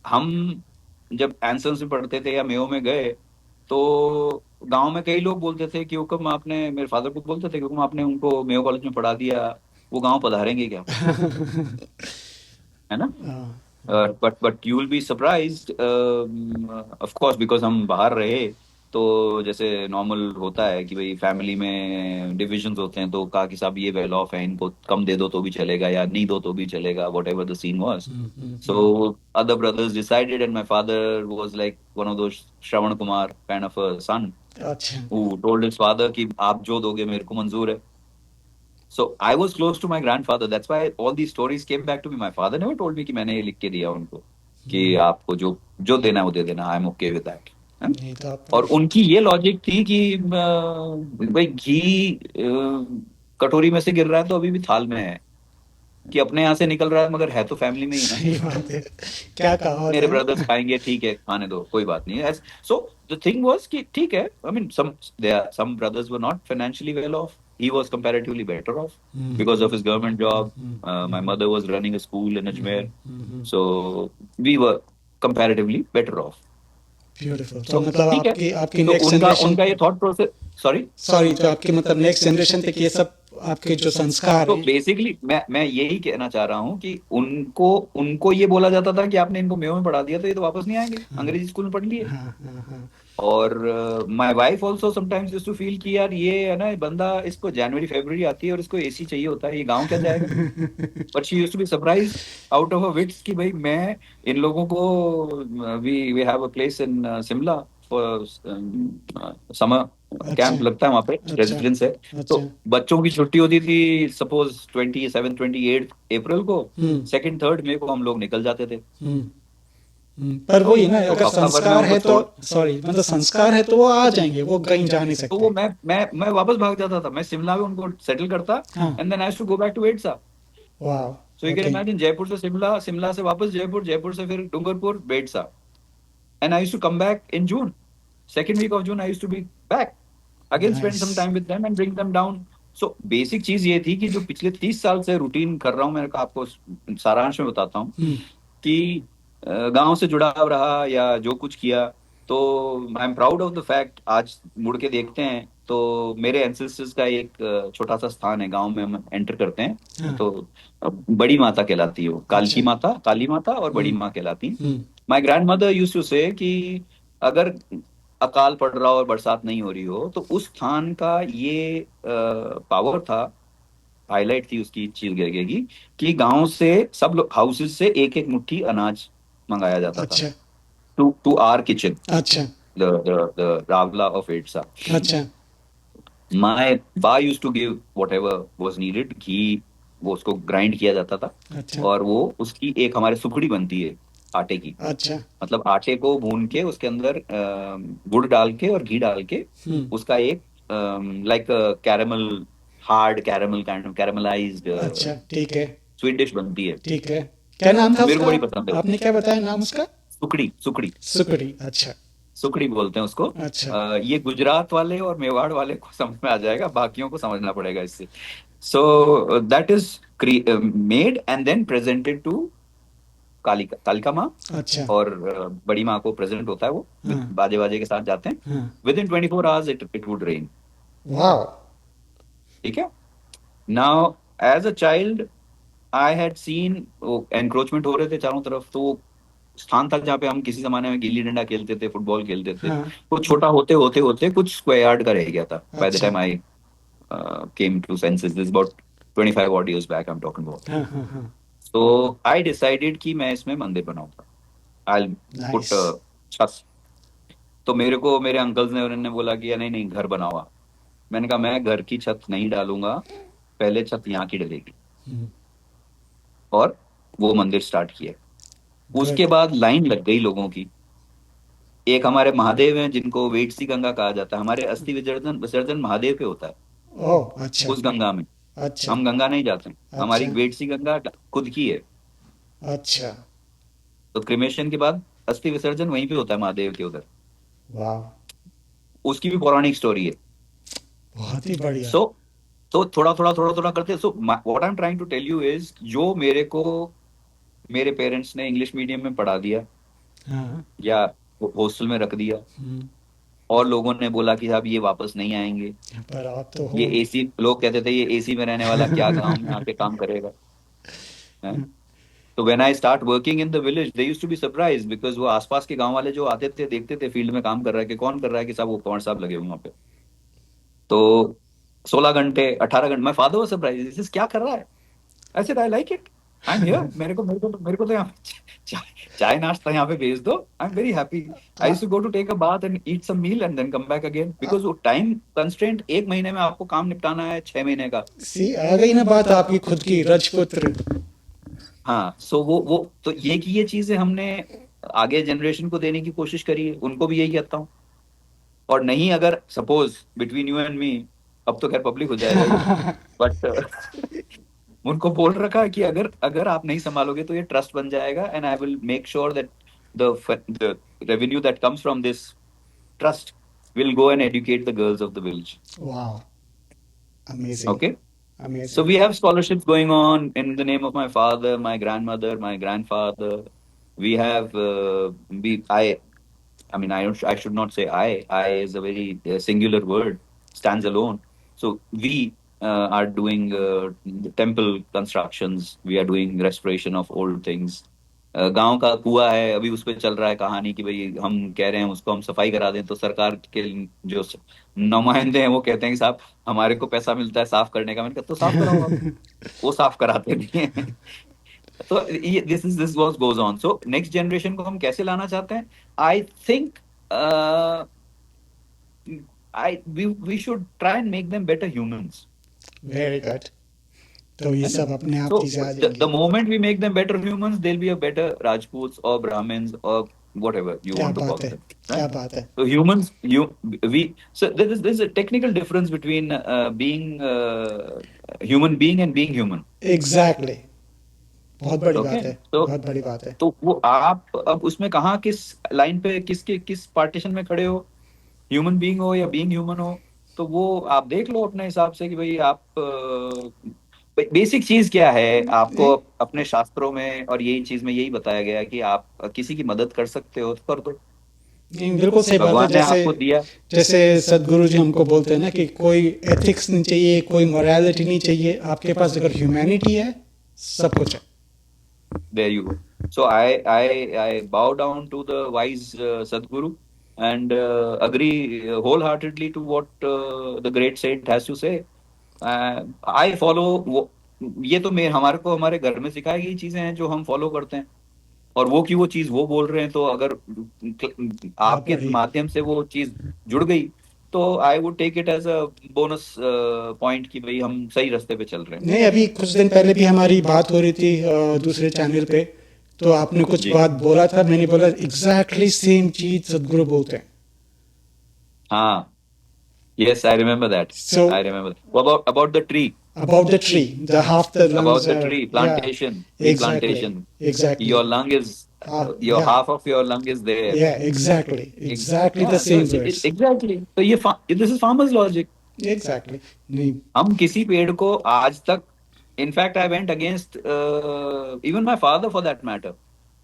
हम जब एंसर्स में पढ़ते थे या मेयो में गए, तो गांव में कई लोग बोलते थे कि हुक्म आपने, मेरे फादर को बोलते थे कि हुक्म आपने उनको मेयो कॉलेज में पढ़ा दिया, वो गांव पधारेंगे क्या, है ना? But you will be surprised, of course, because हम बाहर रहे। तो जैसे नॉर्मल होता है कि भाई फैमिली में डिविजन्स होते हैं, तो कहा कि साहब ये वेल ऑफ है, इनको कम दे दो तो भी चलेगा या नहीं दो तो भी चलेगा, whatever the scene was. So other brothers decided, and my father was like one of those Shravan Kumar kind of a son अच्छा who told his father कि आप जो दोगे मेरे को मंजूर है. So I was close to my grandfather. That's why all these stories came back to me. My father never told me कि मैंने ये लिख के दिया उनको कि आपको जो जो देना है वो दे देना. I'm okay with that. नहीं तो आप और उनकी ये लॉजिक थी कि भाई घी कटोरी में से गिर रहा है तो अभी भी थाल में है, कि अपने यहाँ से निकल रहा है मगर है तो फैमिली में ही ना. सही बात है क्या कहावत मेरे है ब्रदर्स ना खाएंगे, ठीक है खाने दो, कोई बात नहीं है. सो द थिंग वाज कि ठीक है, I mean some brothers were not financially well off. He was comparatively better off because of his government job. My mother was running a school in Ajmer, so we were comparatively better off. Beautiful तो सो मतलब ठीक है. आपकी आपकी तो नेक्स्ट उनका जनरेशन उनका ये थॉट प्रोसेस, सॉरी. सॉरी तो आपकी मतलब नेक्स्ट जनरेशन तक ये सब आपके जो संस्कार तो हैं बेसिकली मैं यही कहना चाह रहा हूँ कि उनको उनको ये बोला जाता था कि आपने इनको मेयो में पढ़ा दिया तो ये तो वापस नहीं आएंगे, अंग्रेजी स्कूल में पढ़ लिए. हाँ हाँ हाँ और my wife also sometimes used to feel कि यार ये है ना, ये बंदा, इसको जनवरी फरवरी आती है और इसको एसी चाहिए होता है, ये गांव क्या जाएगा. But she used to be surprise out of a wits कि भाई मैं इन लोगों को, we we have a place in Shimla for summer अच्छा कैंप लगता है वहाँ पे, अच्छा रेजिडेंस है. तो अच्छा बच्चों की छुट्टी होती थी सपोज 27 28 अप्रैल को, हम्म 2nd 3rd मई को हम लोग निकल जाते थे. पर तो वही ना तो अगर हफ्ता भर में संस्कार उनको है तो छोड़, सॉरी मतलब संस्कार है तो वो आ जाएंगे वो कहीं जा नहीं तो वो सकते मैं वापस भाग जाता था, मैं शिमला में उनको सेटल करता. हाँ and then I to go back to Edsa. So वाह you can okay imagine, Jaipur से शिमला, शिमला से वापस जयपुर, जयपुर से फिर Dungarpur, Bedsa. And I to come back in June, second week of June I to be back again, spend nice some time with them and bring them down. So basic चीज ये थी कि जो पिछले 30 साल से रूटीन कर रहा हूँ, मैंने कहा आपको सारांश में बताता हूँ कि गांव से जुड़ाव रहा या जो कुछ किया. तो I am proud of the fact, आज मुड़ के देखते हैं तो मेरे एंसेस्टर्स का एक छोटा सा स्थान है गांव में, हम एंटर करते हैं हाँ तो बड़ी माता कहलाती है वो, अच्छा काली माता और बड़ी हम्म माँ कहलाती है. Hmm my grandmother used to say कि अगर अकाल पड़ रहा हो और बरसात नहीं हो रही हो तो उस स्थान का ये पावर था, हाईलाइट थी उसकी चीज की गांव से सब लोग हाउसेस से एक एक मुट्ठी अनाज मंगाया जाता था अच्छा टू टू आर किचन, अच्छा द रावला ऑफ एड्सा. अच्छा my ba use to give whatever was needed, घी वो उसको ग्राइंड किया जाता था. अच्छा और वो उसकी एक हमारे सुखड़ी बनती है आटे की, अच्छा मतलब आटे को भून के उसके अंदर गुड़ डाल के और घी डाल के हम्म उसका एक like caramel, hard caramel kind of caramelised अच्छा ठीक है स्वीट डिश बनती है. ठीक है क्या नाम था मेरे को उसका बड़ी पसंद है वो. आपने क्या बताया नाम उसका सुकड़ी, सुकड़ी, सुकड़ी अच्छा सुकड़ी बोलते हैं उसको. अच्छा ये गुजरात वाले और मेवाड़ वाले को समझ में आ जाएगा, बाकियों को समझना पड़ेगा इससे. So that is made and then presented to Kalika, Kalika माँ. अच्छा और बड़ी माँ को प्रेजेंट होता है वो, हाँ बाजे बाजे के साथ जाते हैं. हाँ within 24 hours it would rain. वाह ठीक है. Now as a child I had seen encroachment हो रहे थे चारों तरफ. तो वो स्थान था जहाँ पे हम किसी जमाने में गिल्ली डंडा खेलते थे, फुटबॉल खेलते थे. हाँ वो छोटा होते होते होते कुछ स्क्वायर यार्ड का रह गया था बाय द अच्छा time I came to senses. This about 25 odd years back I'm talking about. हाँ हाँ हाँ So I decided कि मैं इसमें मंदिर बनाऊंगा. I'll put नाइस छत. तो मेरे को मेरे अंकल्स ने, उन्होंने बोला कि नहीं नहीं घर बनाओ आप. मैंने कहा मैं घर की छत नहीं डालूंगा, पहले छत यहाँ की डलेगी. और वो मंदिर स्टार्ट किया. गुड उसके बाद लाइन लग गई लोगों की. एक हमारे महादेव हैं जिनको वेटसी गंगा कहा जाता है, हमारे अस्थि विसर्जन विसर्जन महादेव पे होता है ओह अच्छा उस गंगा में. अच्छा हम गंगा नहीं जाते, हमारी अच्छा वेटसी गंगा खुद की है. अच्छा तो क्रिमेशन के बाद अस्थि विसर्जन वहीं पे होता है महादेव के उधर. वाह उसकी भी पौराणिक स्टोरी है. बहुत ही बढ़िया सो तो थोड़ा थोड़ा करते, so what I am trying to tell you is, जो मेरे को मेरे पेरेंट्स ने इंग्लिश मीडियम में पढ़ा दिया हाँ। या हॉस्टल में रख दिया, हम्म, और लोगों ने बोला कि साहब ये वापस नहीं आएंगे, पर आप तो ये हो। एसी, लोग कहते थे ये एसी में रहने वाला क्या गांव में आके काम करेगा, हैं? तो when I start working in the village, they used to be surprise, because वो आसपास के गांव वाले जो आते थे देखते थे फील्ड में काम कर रहा है कि कौन कर रहा है, कि साहब वो पवार साहब लगे हुए हैं वहाँ पे। तो 16 घंटे 18 घंटे, my father was surprise, this क्या कर रहा है। I said I like it, I am here, मेरे को तो यहाँ चाय चाय नाश्ता यहाँ पे भेज दो, I am very happy. I used to go to take a bath and eat some meal and then come back again, because वो टाइम कंस्ट्रेंट, 1 महीने में आपको काम निपटाना है 6 महीने का। सी आ गई ना बात आपकी खुद की, रजपुत्र। हाँ, सो वो तो ये चीजें हमने आगे जनरेशन को देने की कोशिश करी है, उनको भी यही कहता हूँ। और नहीं, अगर suppose between you and me, अब तो खैर पब्लिक हो जाएगा ये, बट उनको बोल रखा है कि अगर अगर आप नहीं संभालोगे तो ये ट्रस्ट बन जाएगा, and I will make sure that the revenue that comes from this trust will go and educate the girls of the village. वाह, amazing, Okay? So amazing. we have scholarships going on in the name of my father, my grandmother, my grandfather. We have I mean, I should not say I. I is a very singular word, stands alone. So we are doing the temple constructions. We are doing restoration of old things. गांव का कुआं है, अभी उस पे चल रहा है कहानी कि भाई हम कह रहे हैं उसको हम सफाई करा दें, तो सरकार के जो नुमाइंदे हैं वो कहते हैं कि साहब हमारे को पैसा मिलता है साफ करने का। मैंने कहा तो साफ कराओ आप, वो साफ कराते नहीं है। तो ये this was goes on. So next generation को हम कैसे लाना चाहते हैं, I think I we should try and make them better humans. Very good. तो ये है ना? सब अपने आप So चीजें आ the जाएंगी। moment we make them better humans, they'll be a better Rajputs or Brahmins or whatever you क्या want to बात call है, them, क्या right? बात है। So humans, we, so there's a technical difference between being human being and being human. Exactly, बहुत बड़ी बात Okay, है, तो बहुत बड़ी बात है। तो वो आप अब उसमें कहाँ किस लाइन पे किस पार्टीशन में खड़े हो, ह्यूमन बीइंग हो या बीइंग ह्यूमन हो, तो वो आप देख लो अपने हिसाब से कि भाई आप बेसिक चीज क्या है। आपको नहीं, अपने शास्त्रों में और यही चीज में यही बताया गया है कि आप किसी की मदद कर सकते हो तो कर दो, नहीं, बिल्कुल सही बात है। भगवान ने जैसे आपको दिया। जैसे सदगुरु जी हमको बोलते हैं ना कि कोई एथिक्स नहीं चाहिए, कोई मोरालिटी नहीं चाहिए, आपके पास अगर ह्यूमैनिटी है सब कुछ है। There you go. So I bow down to the wise Sadguru and agree wholeheartedly to what the great saint has to say. I follow ये तो मैं हमारे को हमारे घर में सिखाई गई चीजें हैं जो हम फॉलो करते हैं, और वो की वो चीज वो बोल रहे हैं, तो अगर आप आपके वही। माध्यम से वो चीज जुड़ गई, तो I would take it as a bonus point कि भाई हम सही रास्ते पे चल रहे हैं। नहीं, अभी कुछ दिन पहले भी हमारी बात हो रही थी दूसरे चैनल पे, तो आपने कुछ जी बात बोला था, मैंने बोला एग्जैक्टली सेम चीज सदगुरु बोलते हैं। हाँ, yes, I remember that. So I remember that. About the tree, about the tree, the half the lungs about the are, tree yeah, plantation, tree exactly, plantation. Your exactly. lung is your Yeah, half of your lung is there. yeah, exactly, exactly the Yeah, so same words. exactly. So ये this is farmer's logic. Exactly. नहीं, हम किसी पेड़ को आज तक, in fact I went against even my father for that matter.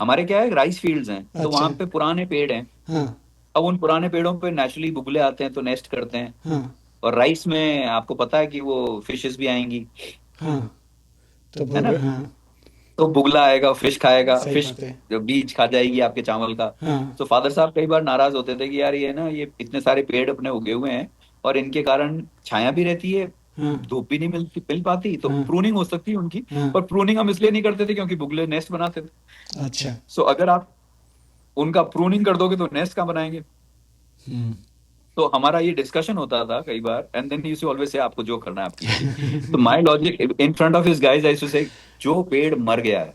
हमारे क्या है, राइस फील्ड्स हैं, तो अच्छा, वहां पे पुराने पेड़ हैं। हाँ, अब उन पुराने पेड़ों पे नेचुरली बुगले आते हैं तो नेस्ट करते हैं, हाँ, और राइस में आपको पता है कि वो फिशेस भी आएंगी, हाँ, तो है ना? हाँ, तो बुगला आएगा, फिश खाएगा, सही फिश बात है। जो बीज खा जाएगी आपके चावल का। हाँ, तो फादर साहब कई बार नाराज होते थे कि यार ये ना, ये इतने सारे पेड़ अपने उगे हुए हैं और इनके कारण छाया भी रहती है, हाँ, धूप भी नहीं मिल पाती, तो हाँ, प्रूनिंग हो सकती है उनकी। हाँ, पर प्रूनिंग हम इसलिए नहीं करते थे क्योंकि बुगले नेस्ट बनाते थे। अच्छा, सो अगर आप उनका प्रूनिंग कर दोगे तो नेस्ट कहाँ बनाएंगे? हम्म, तो हमारा ये डिस्कशन होता था कई बार, and then used to always say आपको जो करना है आप कीजिए। तो my logic in front of his guys I used to say, जो पेड़ मर गया है,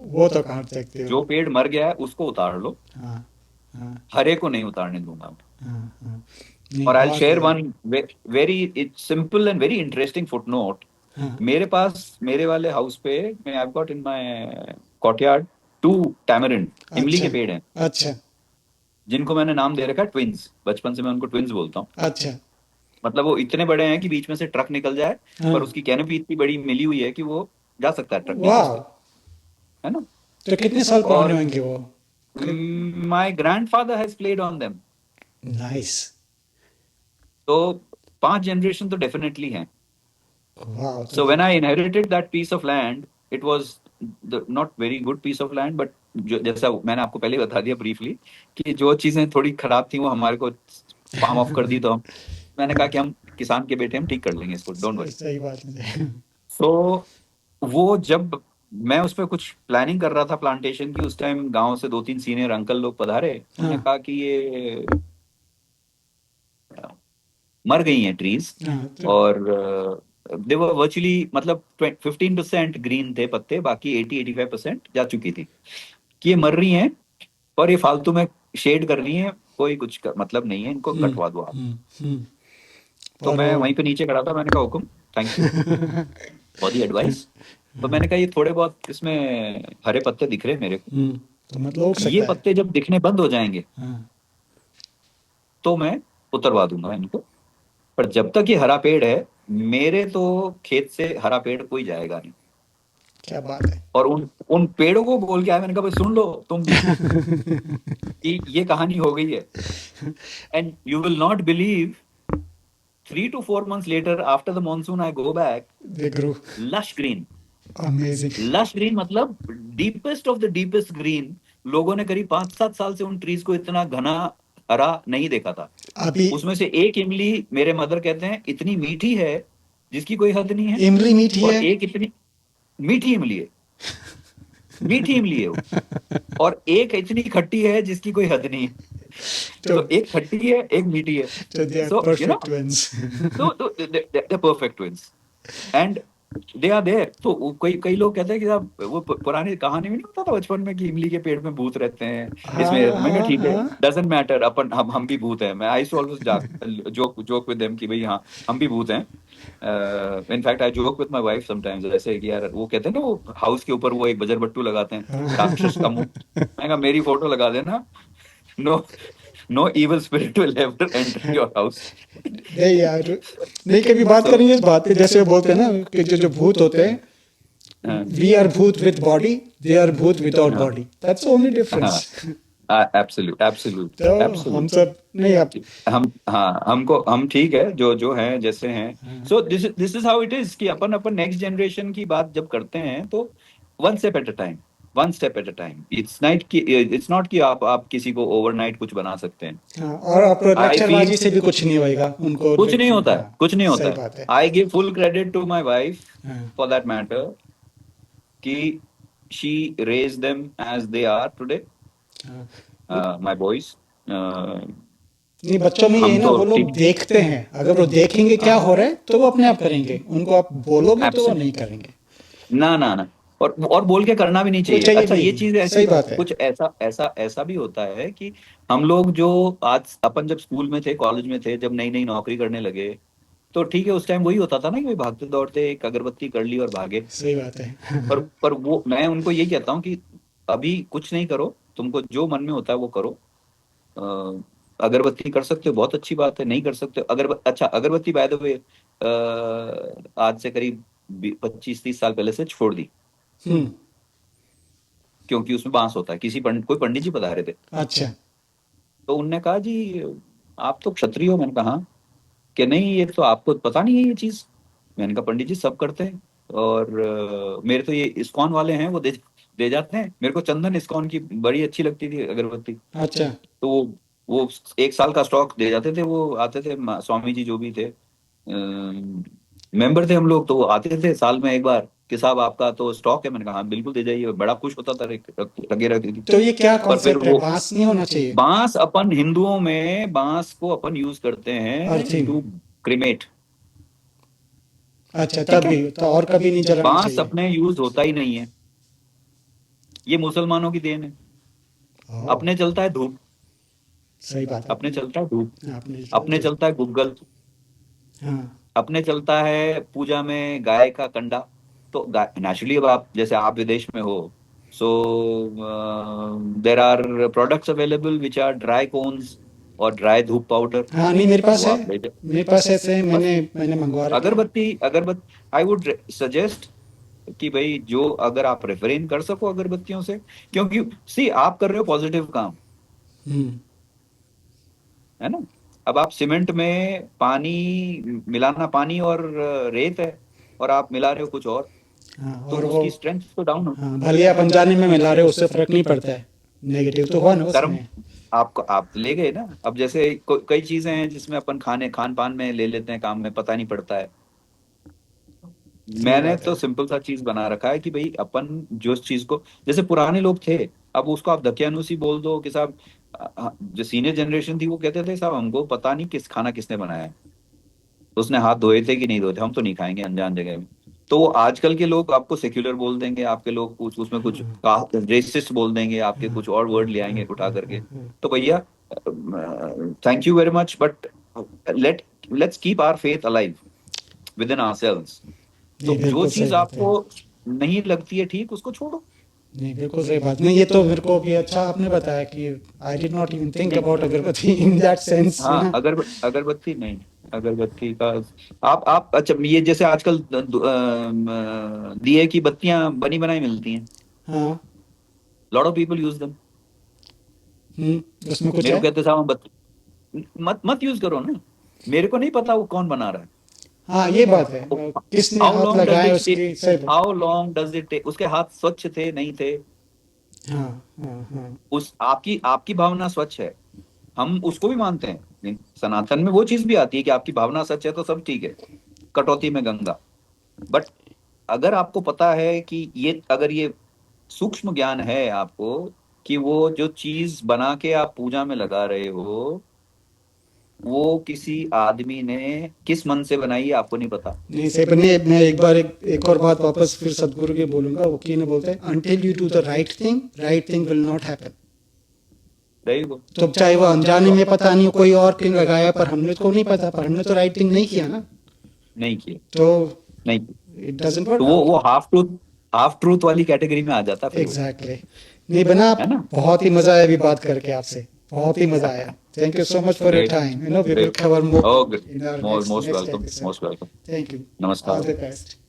वो तो काट सकते हो। जो पेड़ मर गया है उसको उतार लो, हाँ, हाँ, हरे को नहीं उतारने दूंगा मैं। हाँ, हाँ, नहीं, और आई बात शेयर है। One very simple and very interesting footnote. हाँ, मेरे पास मेरे वाले हाउस पे मैं I got in my courtyard 2 tamarind, इमली अच्छा, के पेड़ हैं, अच्छा, जिनको मैंने नाम दे रखा है ट्विंस। बचपन से मैं उनको ट्विंस बोलता हूँ। अच्छा, मतलब वो इतने बड़े हैं कि बीच में से ट्रक निकल जाए, हाँ। पर उसकी कैनोपी इतनी बड़ी मिली हुई है कि वो जा सकता है, ट्रक नहीं वाह। फंसते, है ना। तो कितने साल पुराने और होंगे वो? My grandfather has played on them. Nice. तो 5 जनरेशन तो डेफिनेटली हैं। वाह, तो So when I inherited that piece of land, it was the not very good piece of land, but जो जैसा मैंने आपको पहले बता दिया ब्रीफली कि जो चीजें थोड़ी खराब थी वो हमारे को फार्म ऑफ कर दी, तो मैंने कहा कि हम किसान के बेटे, हम ठीक कर लेंगे इसको, डोंट वरी। सही बात है। सो वो जब मैं उस पर कुछ प्लानिंग कर रहा था प्लांटेशन की, उस टाइम गांव से 2-3 सीनियर अंकल लोग पधारे। उन्होंने हाँ। कहा कि ये मर गई हैं ट्रीज, हाँ तो और दे वर वर्चुअली, मतलब 15% ग्रीन थे पत्ते, बाकी 80-85% जा चुकी थी, कि ये मर रही हैं और ये फालतू में शेड कर रही हैं, कोई कुछ मतलब नहीं है, इनको हम्म। कटवा दो आप। हम्म। हम्म। तो और मैं वो वहीं पे नीचे खड़ा था, मैंने कहा हुकुम, thank you for the advice. तो मैंने कहा ये थोड़े बहुत इसमें हरे पत्ते दिख रहे हैं मेरे को, तो मतलब उग ये सकता है। पत्ते जब दिखने बंद हो जाएंगे हाँ। तो मैं उतरवा दूंगा इनको, पर जब तक ये हरा पेड़ है, मेरे तो खेत से हरा पेड़ कोई जाएगा नहीं। क्या बात है। और उन उन पेड़ों को बोल के आया, मैंने कहा भाई सुन लो तुम भी कि ये कहानी हो गई है। And you will not believe, 3 to 4 months later after the monsoon I go back, they grow. lush green, amazing. Lush green, मतलब deepest of the deepest green. लोगों ने करीब 5-7 साल से उन ट्रीज को इतना घना हरा नहीं देखा था। अभी उसमें से एक इमली, मेरे मदर कहते हैं, इतनी मीठी है जिसकी कोई हद नहीं है। इमली मीठी और है? एक इतनी मीठी इमली है, मीठी इमली है वो, और एक इतनी खट्टी है जिसकी कोई हद नहीं है। तो तो एक खट्टी है, एक मीठी है। तो they are so you know, perfect twins. तो they perfect twins, and they are there. तो कई कई लोग कहते हैं कि साहब वो पुरानी कहानी में नहीं होता था बचपन में कि इमली के पेड़ में भूत रहते हैं, हाँ इसमें मैंने हाँ ठीक है, हाँ। डजंट मैटर, अपन हम भी भूत हैं। मैं I always joke joke with them कि भाई हाँ, हम भी भूत हैं। In fact I joke with my wife sometimes, ऐसे कि यार वो कहते हैं ना, वो हाउस के ऊपर वो एक बजर बट्टू लगाते हैं, राक्षस का मुंह, मैं कहा मेरी फोटो लगा देना, no no evil spirit will ever enter your house. नहीं यार, नहीं कभी बात सो करेंगे इस बात पे, जैसे वो बोलते हैं ना कि जो जो भूत होते हैं, वी आर भूत विद बॉडी, दे आर भूत विदाउट हाँ body, that's only difference. Absolute absolute तो हम एब्सोल्यूट। सब नहीं आप। हम हाँ, हमको हम ठीक है जो जो हैं जैसे हैं। सो this is how it is कि अपन अपन नेक्स्ट जनरेशन की बात जब करते हैं तो one step at a time, one step at a time. It's not कि आप किसी को ओवरनाइट कुछ बना सकते हैं। हाँ, और आप आई फील लेक्चरबाजी से भी कुछ नहीं होएगा उनको कुछ नहीं होता है, हाँ। कुछ नहीं होता सही है। बात है। I give full credit to my wife हाँ। फॉर दैट मैटर, कि she raise them as they are today, हाँ। My boys. नहीं, बच्चों में ये है हम ना, तो वो लोग ठीक, देखते हैं, अगर वो देखेंगे क्या हो रहा है तो वो अपने आप करेंगे, उनको आप बोलोगे तो वो नहीं एब्सोल्युटली, करेंगे। ना ना ना, और बोल के करना भी नहीं वो चाहिए। चाहिए अच्छा भी ये नहीं, चीज ऐसी, सही बात है। कुछ ऐसा ऐसा ऐसा भी होता है कि हम लोग जो आज अपन जब स्कूल में थे, कॉलेज में थे, जब नई नई नौकरी करने लगे, तो ठीक है उस टाइम वही होता था ना कि भाई भागते दौड़ते एक अगरबत्ती कर ली और भागे। सही बात है। पर वो मैं उनको यही कहता हूँ कि अभी कुछ नहीं करो, तुमको जो मन में होता है वो करो। अगरबत्ती कर सकते हो बहुत अच्छी बात है, नहीं कर सकते हो अच्छा, अगरबत्ती बाय द वे आज से करीब 25-30 साल पहले से छोड़ दी, हम्म। क्योंकि उसमें बांस होता है। कोई पंडित जी पधारे थे, अच्छा। तो उनने कहा जी आप तो क्षत्रिय हो। मैंने कहा हाँ। कि नहीं ये तो आपको पता नहीं है ये चीज। मैंने कहा पंडित जी सब करते हैं, और मेरे तो ये इस्कॉन वाले हैं वो दे दे जाते हैं मेरे को चंदन, इस्कॉन की बड़ी अच्छी लगती थी अगरबत्ती। अच्छा। तो वो 1 साल का स्टॉक दे जाते थे, वो आते थे स्वामी जी जो भी थे, मेंबर थे हम लोग, तो वो आते थे साल में एक बार कि साहब आपका तो स्टॉक है। मैंने कहा हाँ बिल्कुल दे जाइए, बड़ा खुश होता था, रखे रखती थी। तो ये क्या पर फिर कॉन्सेप्ट है, वो बांस नहीं होना चाहिए? बांस, अपन हिंदुओं में बांस को अपन यूज करते हैं अर्थिंग। टू क्रिमेट, अच्छा, ठीक है। तभी तो और कभी नहीं जलाना बांस चाहिए। अपने यूज होता ही नहीं है, ये मुसलमानों की देन है। ओह। अपने चलता है धूप, सही बात है। अपने चलता है धूप, आपने अपने चलता है गुग्गल, हाँ। अपने चलता है पूजा में गाय का कंडा। तो नेचुरली अब आप जैसे आप विदेश में हो, so there are products available which are dry cones, और ड्राई धूप पाउडर, हाँ नहीं मेरे पास वो है, आप ले जाए। मेरे पास ऐसे बस मैंने मंगवा रखे हैं। अगरबत्ती, अगरबत्ती आई वुड सजेस्ट कि भाई जो अगर आप रेफरेन कर सको अगरबत्तियों से, क्योंकि सी आप कर रहे हो पॉजिटिव काम, हम्म। है ना। अब आप सीमेंट में पानी मिलाना, पानी और रेत है, और आप मिला रहे हो कुछ और, हाँ तो और वो, उसकी स्ट्रेंथ तो डाउन हो। हाँ भले आप अनजाने में मिला रहे हो उससे फर्क नहीं पड़ता है, नेगेटिव तो हुआ ना कर्म उसमें। आपको आप ले गए ना। अब जैसे कई चीजें हैं जिसमें अपन खान पान में ले लेते हैं, काम में पता नहीं पड़ता है। सही मैंने बात तो है। सिंपल सा चीज बना रखा है कि भाई अपन जो चीज को, जैसे पुराने लोग थे, अब उसको आप दकियानूसी बोल दो कि साहब, जो सीनियर जनरेशन थी वो कहते थे साहब हमको पता नहीं किस खाना किसने बनाया है, उसने हाथ धोए थे कि नहीं धोए थे, हम तो नहीं खाएंगे अनजान जगह में। तो वो आजकल के लोग आपको सेक्युलर बोल देंगे, आपके लोग कुछ उसमें कुछ रेसिस्ट बोल देंगे, आपके कुछ और वर्ड ले आएंगे उठा करके। तो भैया, thank you very much, but let let's keep our faith alive with in ourselves. नहीं तो जो बिल्कुल सही चीज बात है। आपको नहीं लगती है ठीक, उसको छोड़ो। नहीं बिल्कुल सही बात नहीं, ये तो मेरे को भी अच्छा आपने बताया कि आई डिड नॉट इवन थिंक नहीं, अबाउट अगरबत्ती इन दैट सेंस हाँ, ना। अगरबत्ती नहीं, अगरबत्ती का आप अच्छा, ये जैसे आजकल दिए की बत्तियां बनी बनाई मिलती हैं, हाँ। Lot of people use them. उसमें कुछ मेरे है। को कहते साहब बत्ती मत मत यूज करो ना, मेरे को नहीं पता वो कौन बना रहा है। हाँ ये बात है, किसने हाउ हाथ लॉन्ग डज लगाए इट टेक, उसकी सही बात। How long does it take, उसके हाथ स्वच्छ थे नहीं थे, हाँ हाँ हाँ। उस आपकी आपकी भावना स्वच्छ है, हम उसको भी मानते हैं, सनातन में वो चीज भी आती है कि आपकी भावना सच है तो सब ठीक है, कटौती में गंगा। बट अगर आपको पता है कि ये, अगर ये सूक्ष्म ज्ञान है आपको कि वो जो चीज बना के आप पूजा में लगा रहे हो, वो किसी आदमी ने किस मन से बनाई है आपको नहीं पता। नहीं सही, पर नहीं मैं एक बार एक और बात वापस फिर सदगुरु के बोलूंगा, वो की ने बोलते हैं until you do the right thing will not happen. रही वो तो चाहे वो अनजाने में पता नहीं कोई और किंग लगाया, पर हमने को नहीं पता, पर हमने तो राइट थिंग नहीं किया ना, नहीं किया, तो नहीं किया। इट डजंट तो वर्क वो आउट। वो हाफ ट्रूथ वाली कैटेगरी में आ जाता फिर वो, एग्जैक्टली। नहीं बना, है ना। बहुत ही मजा आया अभी बात करके आपसे, बहुत ही मजा आया। Thank you so much for your great, time, we will great, cover more okay, in our most next welcome, episode. Most welcome. Thank you. All नमस्कार। The best.